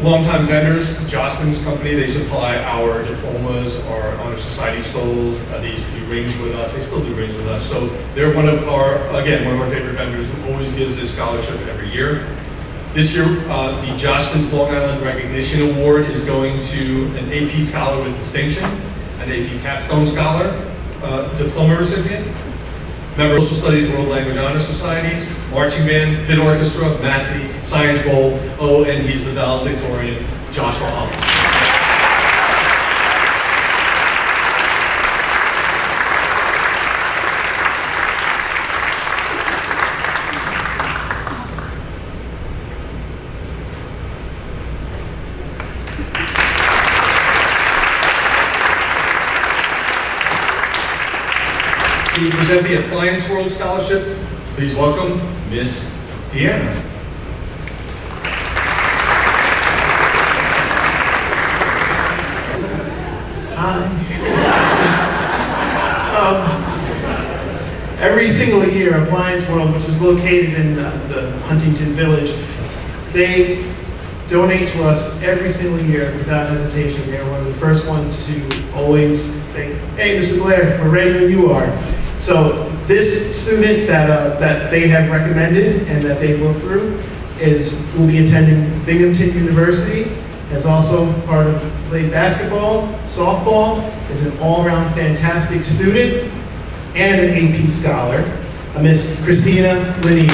longtime vendors, Jostens Company, they supply our diplomas, our honor society stoles. They used to do rings with us. They still do rings with us. So they're one of our favorite vendors who always gives this scholarship every year. This year, the Jostens Long Island Recognition Award is going to an AP Scholar with Distinction, an AP Capstone Scholar, diploma recipient, member of Social Studies World Language Honor Societies, marching band, pit orchestra, math, science bowl, and he's the valedictorian, Joshua Hummel. To present the Appliance World Scholarship, please welcome Miss Deanna. Every single year, Appliance World, which is located in the Huntington Village, they donate to us every single year without hesitation. They are one of the first ones to always say, "Hey, Mr. Blair, we're ready when you are." So this student that they have recommended and that they've looked through will be attending Binghamton University, has also played basketball, softball, is an all-around fantastic student, and an AP scholar, Miss Christina Lanier.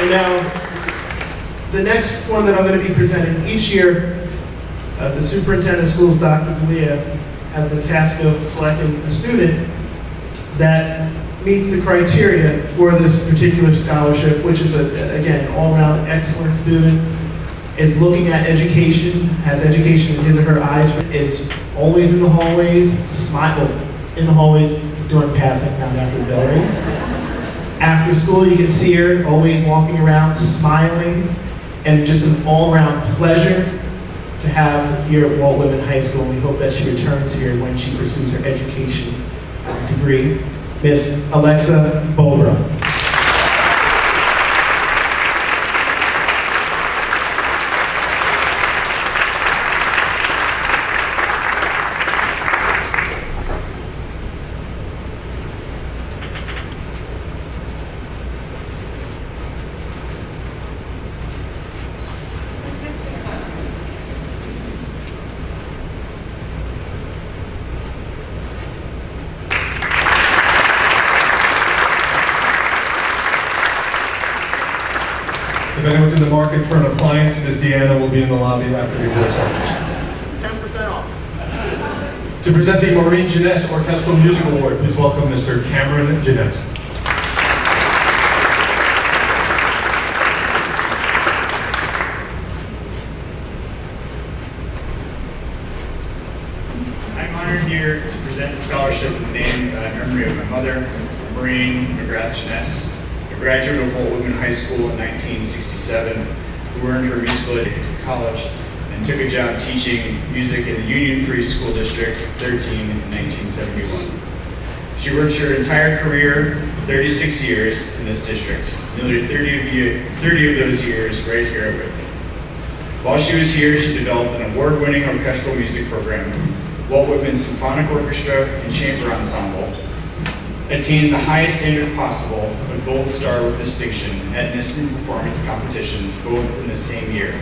And now, the next one that I'm going to be presenting each year, the superintendent of schools, Dr. D'Elia, has the task of selecting a student that meets the criteria for this particular scholarship, which is, again, all-around excellent student, is looking at education, has education in his or her eyes, is always in the hallways, in the hallways during passing, not after the bell rings. After school, you can see her always walking around, smiling, and just an all-around pleasure to have here at Walt Whitman High School. And we hope that she returns here when she pursues her education degree. Miss Alexa Bobra. If anyone's in the market for an appliance, Ms. Deanna will be in the lobby after the awards are. 10% off. To present the Maureen Jeunesse Orchestral Music Award, please welcome Mr. Cameron Jeunesse. I'm honored here to present the scholarship in the name and memory of my mother, Maureen McGrath Jeunesse, a graduate of Walt Whitman High School in 1967, who earned her musical education at college and took a job teaching music in the Union Free School District 13 in 1971. She worked her entire career, 36 years, in this district, nearly 30 of those years right here at Whitman. While she was here, she developed an award-winning orchestral music program, Walt Whitman Symphonic Orchestra and Chamber Ensemble, attained the highest standard possible, a gold star with distinction at NISM performance competitions, both in the same year.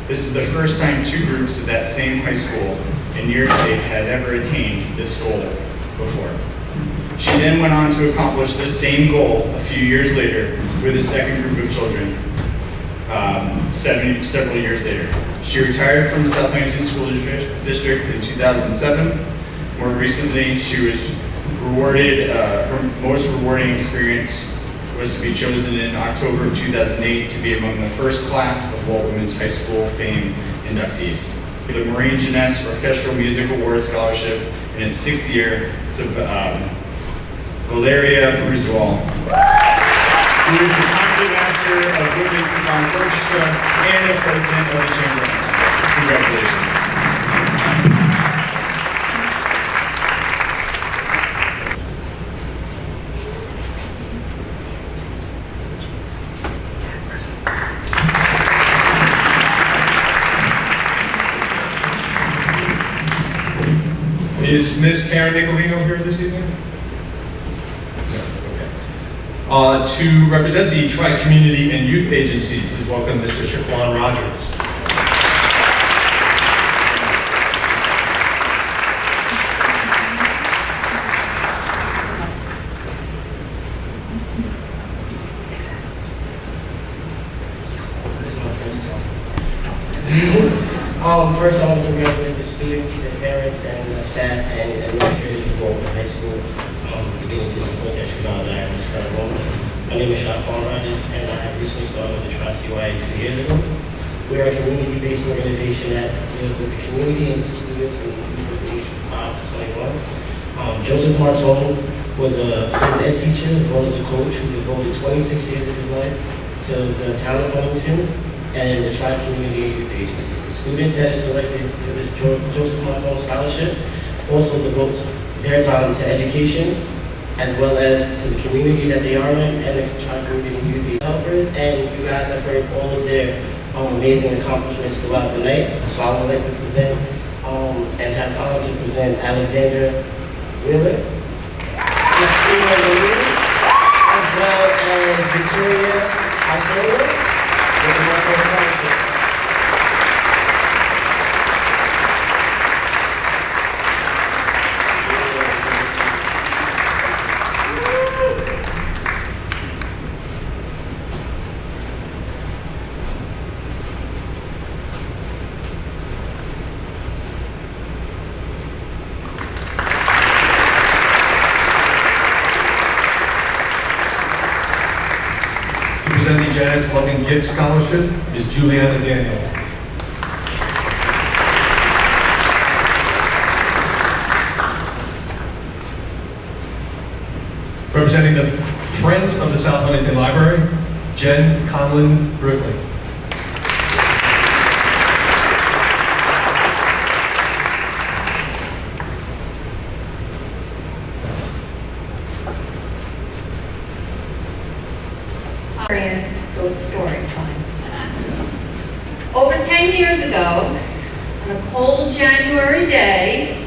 This is the first time two groups of that same high school in New York State had ever attained this goal before. She then went on to accomplish this same goal a few years later with a second group of children, several years later. She retired from South Huntington School District in 2007. More recently, she was rewarded, her most rewarding experience was to be chosen in October of 2008 to be among the first class of Walt Whitman's High School Fame inductees. The Maureen Jeunesse Orchestral Music Award Scholarship in its 6th year to Valeria Brizual, who is the concertmaster of Woodman Symphonic Orchestra and the president of the Chamber Ensemble. Congratulations. Is Miss Karen Nicolino here this evening? To represent the Tri-Community and Youth Agency, please welcome Mr. Shaquan Rogers. First, I want to congratulate the students, the parents, and the staff and administrators who go to high school, beginning to this point that you guys are at this current moment. My name is Shaquan Rogers, and I have recently started the Tri-CYA 2 years ago. We are a community-based organization that deals with the community and students and youth of age 5 to 21. Joseph Martone was a phys ed teacher as well as a coach who devoted 26 years of his life to the town of Huntington and the Tri-Community and Youth Agency. The student that is selected for this Joseph Martone Scholarship also devotes their time to education as well as to the community that they are in and the Tri-Community and Youth helpers. And you guys have heard all of their amazing accomplishments throughout the night. So I would like to present and have the honor to present Alexandra Wheeler, Christina Marie, as well as Victoria Arcelo with the Martone Scholarship. Presenting Janet's Loving Gift Scholarship is Juliana Daniels. Representing the Friends of the South Huntington Library, Jen Conlon Brooklyn. So it's story time. Over 10 years ago, on a cold January day,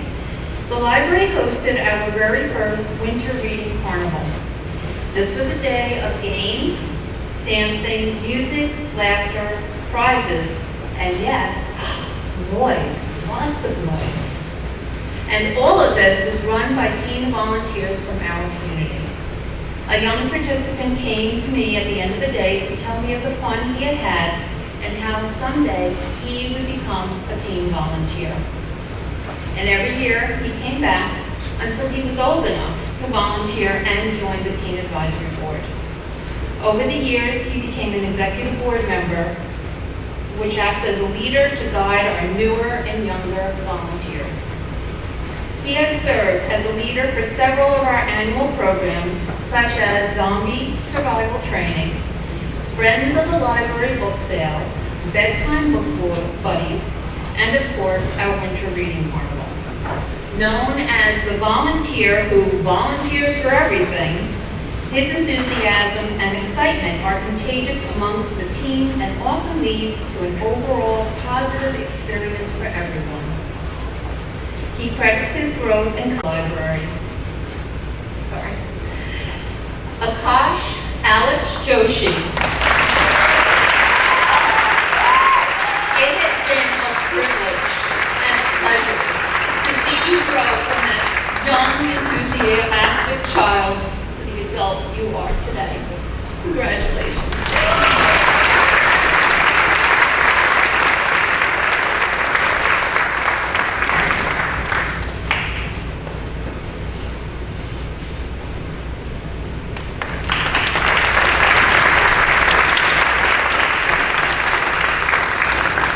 the library hosted our very first winter reading carnival. This was a day of games, dancing, music, laughter, prizes, and yes, noise, lots of noise. And all of this was run by teen volunteers from our community. A young participant came to me at the end of the day to tell me of the fun he had had and how someday he would become a teen volunteer. And every year he came back until he was old enough to volunteer and join the Teen Advisory Board. Over the years, he became an executive board member, which acts as a leader to guide our newer and younger volunteers. He has served as a leader for several of our annual programs, such as Zombie Survival Training, Friends of the Library Book Sale, Bedtime Book Buddies, and of course, our Winter Reading Carnival. Known as the volunteer who volunteers for everything, his enthusiasm and excitement are contagious amongst the teens and often leads to an overall positive experience for everyone. He credits his growth in library. Akash Alex Joshi. It has been a privilege and a pleasure to see you grow from that young, enthusiastic child to the adult you are today. Congratulations.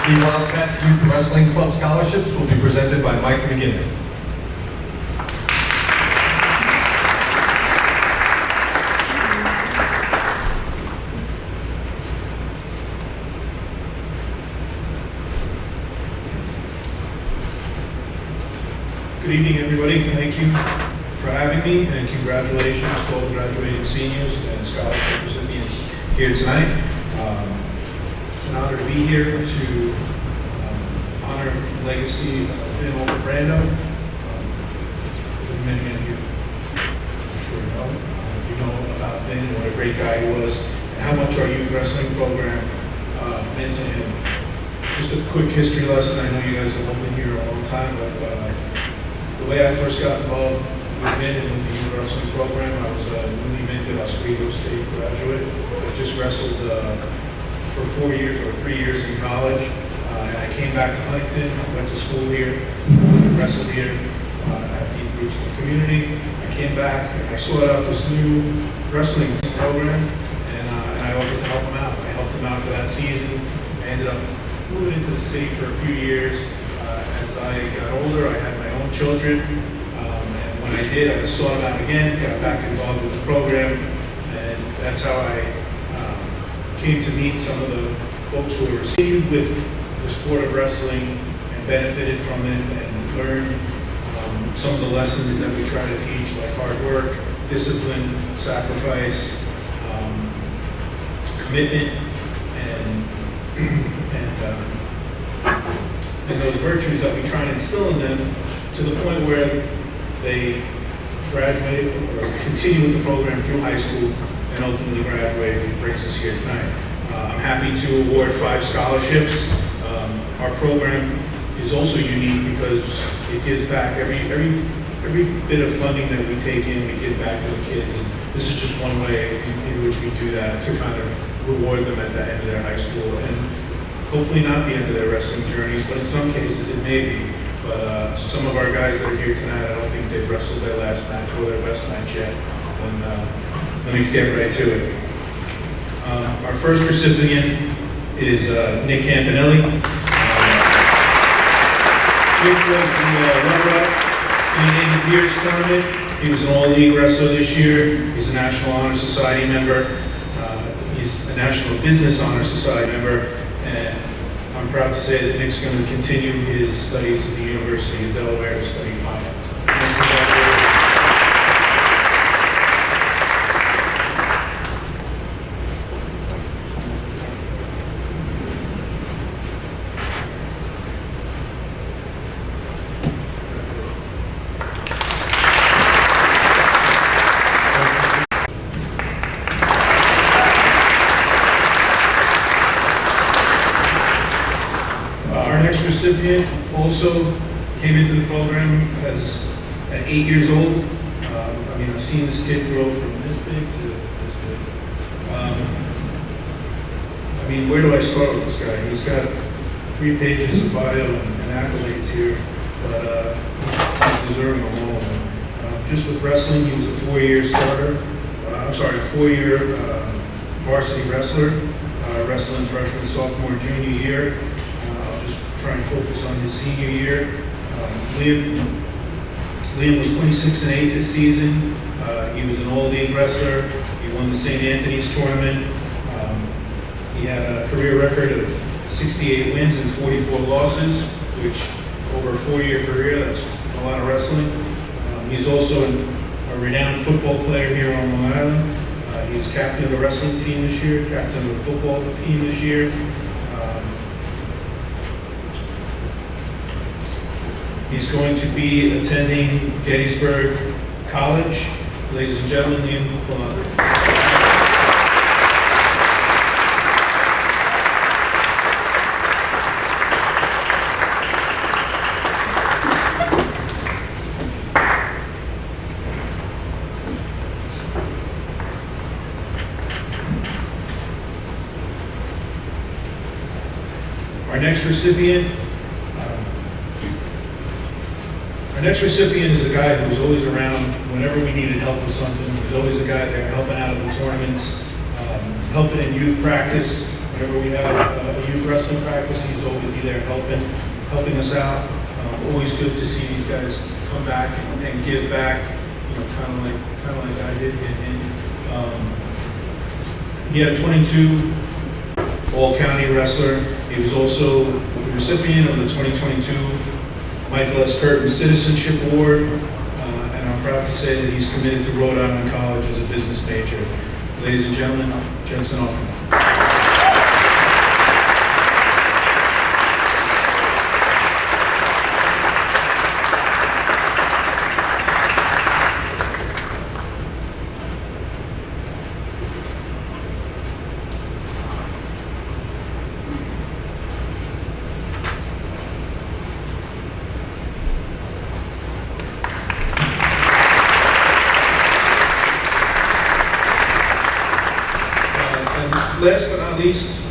The Wildcats Youth Wrestling Club scholarships will be presented by Mike McGinnis. Good evening, everybody. Thank you for having me, and congratulations to all the graduating seniors and scholarship recipients here tonight. It's an honor to be here to honor the legacy of Vin Oldenbrando. Many of you, I'm sure you know about Vin and what a great guy he was, and how much our youth wrestling program meant to him. Just a quick history lesson. I know you guys have all been here a long time, but the way I first got involved with Vin and with the youth wrestling program, I was a newly minted Oswego State graduate. I just wrestled for 4 years or 3 years in college, and I came back to Huntington. I went to school here, wrestled here. I have deep roots in the community. I came back and I sought out this new wrestling program, and I offered to help him out. I helped him out for that season. I ended up moving into the city for a few years. As I got older, I had my own children, and when I did, I sought him out again, got back involved with the program, and that's how I came to meet some of the folks who were received with the sport of wrestling and benefited from it and learned some of the lessons that we try to teach, like hard work, discipline, sacrifice, commitment, and those virtues that we try and instill in them to the point where they graduate or continue with the program through high school and ultimately graduate, which brings us here tonight. I'm happy to award 5 scholarships. Our program is also unique because it gives back every bit of funding that we take in, we give back to the kids. And this is just one way in which we do that, to kind of reward them at the end of their high school, and hopefully not the end of their wrestling journeys, but in some cases it may be. But some of our guys that are here tonight, I don't think they've wrestled their last match or their best match yet. And let me get right to it. Our first recipient is Nick Campanelli. Nick was the runner-up in the Andy Pierce tournament. He was an all-league wrestler this year. He's a National Honor Society member. He's a National Business Honor Society member. And I'm proud to say that Nick's going to continue his studies at the University of Delaware to study finance. Recipient also came into the program at 8 years old. I mean, I've seen this kid grow from this big to this big. I mean, where do I start with this guy? He's got 3 pages of bio and accolades here, but he's deserving of all of them. Just with wrestling, he was a 4-year starter. 4-year varsity wrestler, wrestling freshman, sophomore, junior year. Try and focus on his senior year. Liam was 26-8 this season. He was an all-league wrestler. He won the St. Anthony's tournament. He had a career record of 68 wins and 44 losses, which over a 4-year career, that's a lot of wrestling. He's also a renowned football player here on Long Island. He was captain of the wrestling team this year, captain of the football team this year. He's going to be attending Gettysburg College. Ladies and gentlemen, Liam Philander. Our next recipient is a guy who was always around whenever we needed help with something. He was always a guy there helping out at the tournaments, helping in youth practice. Whenever we have a youth wrestling practice, he's always be there helping us out. Always good to see these guys come back and give back, kind of like I did. He had a 22 All-County wrestler. He was also the recipient of the 2022 Michael S. Curtin Citizenship Award, and I'm proud to say that he's committed to Rhode Island College as a business major. Ladies and gentlemen, Judson Offerman. Last but not least,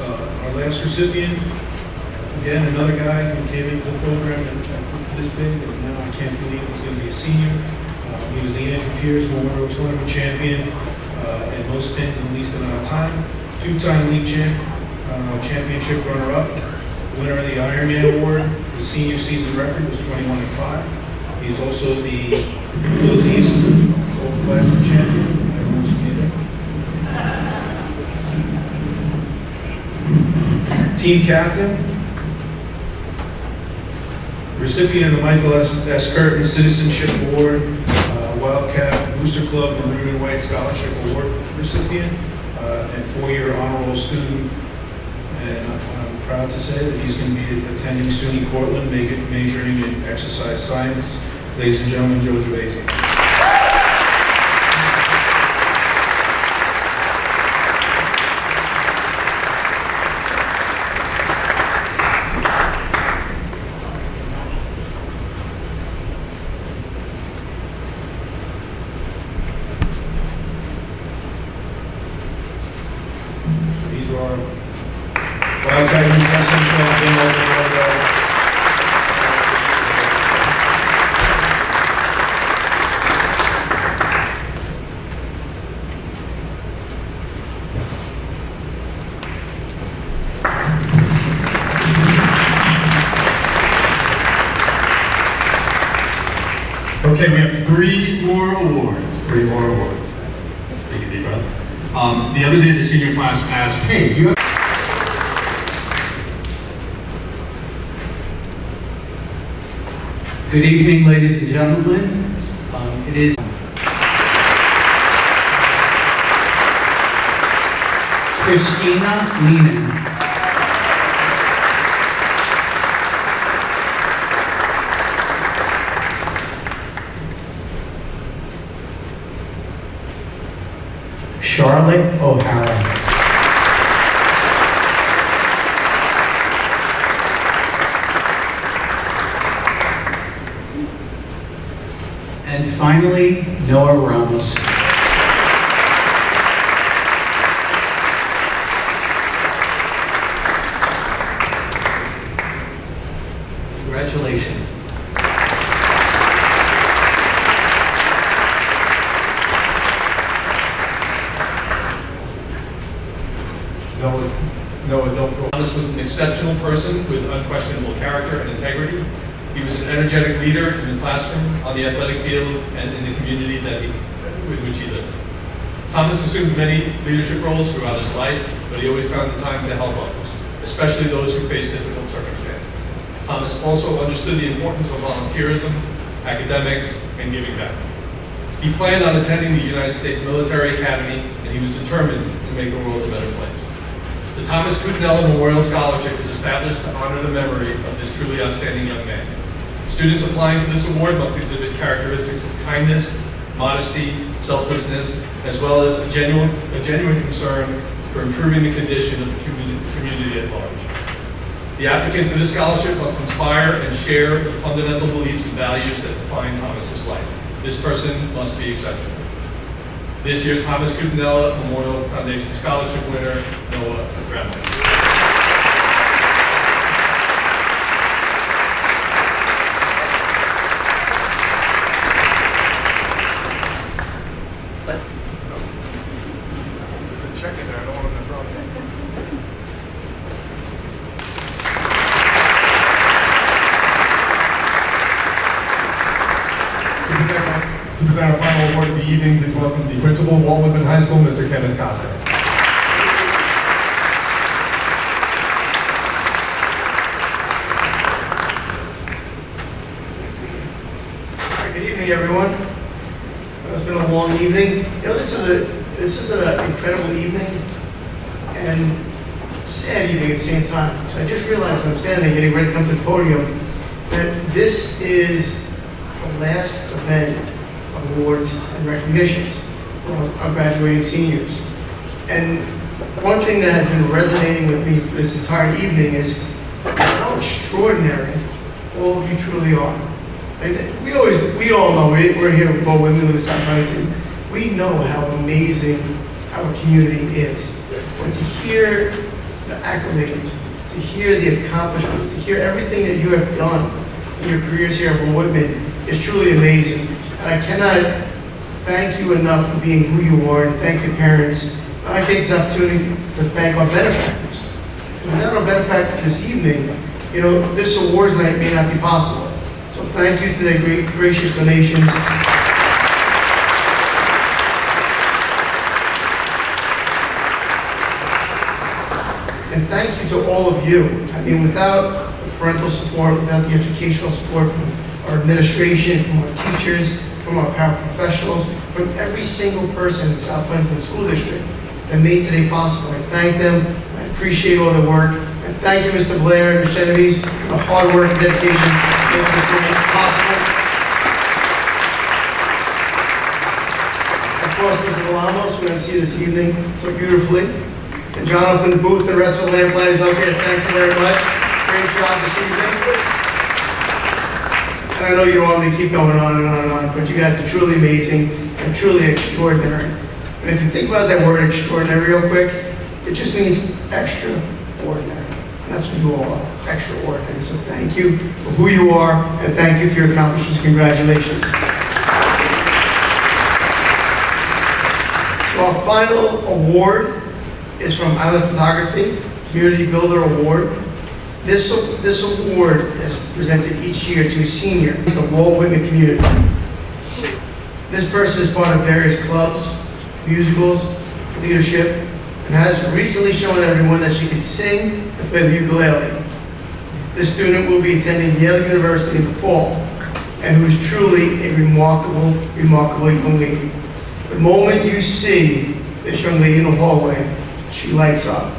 our last recipient, again, another guy who came into the program at this big, and now I can't believe he's going to be a senior. He was the Andrew Pierce Memorial Tournament champion at most pins in the least amount of time, two-time league championship runner-up, winner of the Ironman Award. His senior season record was 21-5. He is also the Blues East Gold Classic champion. I almost made it. Team captain, recipient of the Michael S. Curtin Citizenship Award, Wildcat Booster Club Maroon and White Scholarship Award recipient, and four-year honor roll student. And I'm proud to say that he's going to be attending SUNY Cortland, majoring in exercise science. Ladies and gentlemen, Joe Gervaisi. These are Wildcat Newcastle champion over Okay, we have three more awards. Take a deep breath. The other day, the senior class asked, hey, do you have... Good evening, ladies and gentlemen. It is Christina Lehman. Charlotte O'Hara. And finally, Noah Ramos. Congratulations. Noah, don't go. Thomas was an exceptional person with unquestionable character and integrity. He was an energetic leader in the classroom, on the athletic field, and in the community in which he lived. Thomas assumed many leadership roles throughout his life, but he always found the time to help others, especially those who faced difficult circumstances. Thomas also understood the importance of volunteerism, academics, and giving back. He planned on attending the United States Military Academy, and he was determined to make the world a better place. The Thomas Cutinella Memorial Scholarship is established to honor the memory of this truly outstanding young man. Students applying for this award must exhibit characteristics of kindness, modesty, selflessness, as well as a genuine concern for improving the condition of the community at large. The applicant for this scholarship must inspire and share the fundamental beliefs and values that define Thomas's life. This person must be exceptional. This year's Thomas Cutinella Memorial Foundation Scholarship winner, Noah Ramos. To present our final award of the evening, please welcome the principal of Walt Whitman High School, Mr. Kenneth Costa. Jackie, everyone. It's been a long evening. You know, this is an incredible evening and sad evening at the same time. Because I just realized I'm standing there getting ready to come to the podium that this is the last event of awards and recognitions for our graduating seniors. And one thing that has been resonating with me for this entire evening is how extraordinary all of you truly are. And we all know, we're here in Bow Women in South Huntington. We know how amazing our community is. But to hear the accolades, to hear the accomplishments, to hear everything that you have done in your careers here at Bow Whitman is truly amazing. And I cannot thank you enough for being who you are, and thank your parents. And I take this opportunity to thank our benefactors. Because without our benefactors this evening, you know, this awards night may not be possible. So thank you to their great, gracious donations. And thank you to all of you. I mean, without the parental support, without the educational support from our administration, from our teachers, from our paraprofessionals, from every single person in the South Huntington School District that made today possible, I thank them. I appreciate all their work. And thank you, Mr. Blair and Ms. Genovese, for the hard work and dedication to make this thing possible. Of course, Mr. Galamos, who I'm see this evening so beautifully. And Jonathan Booth and the rest of the lamplighters out there, thank you very much. Great job this evening. And I know you all want me to keep going on and on and on, but you guys are truly amazing and truly extraordinary. And if you think about that word extraordinary real quick, it just means extraordinary. And that's what you all are, extraordinary. So thank you for who you are, and thank you for your accomplishments. Congratulations. So our final award is from Island Photography, Community Builder Award. This award is presented each year to a senior in the Walt Whitman community. This person is part of various clubs, musicals, leadership, and has recently shown everyone that she can sing and play the ukulele. This student will be attending Yale University in the fall, and who is truly a remarkable, remarkable young lady. The moment you see this young lady in the hallway, she lights up.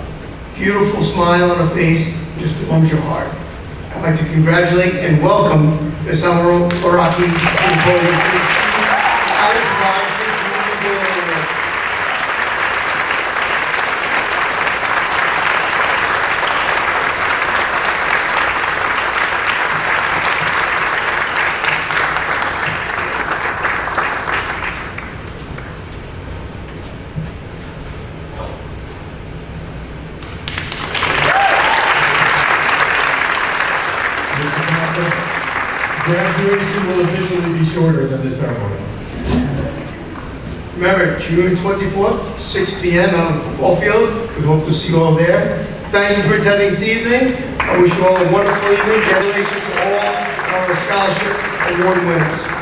Beautiful smile on her face, just warms your heart. I'd like to congratulate and welcome Ms. Amaru Baraki to the podium. Graduation will officially be shorter than the ceremony. Remember, June 24th, 6 p.m. out on the football field. We hope to see you all there. Thank you for attending this evening. I wish you all a wonderful evening. Congratulations to all our scholarship award winners.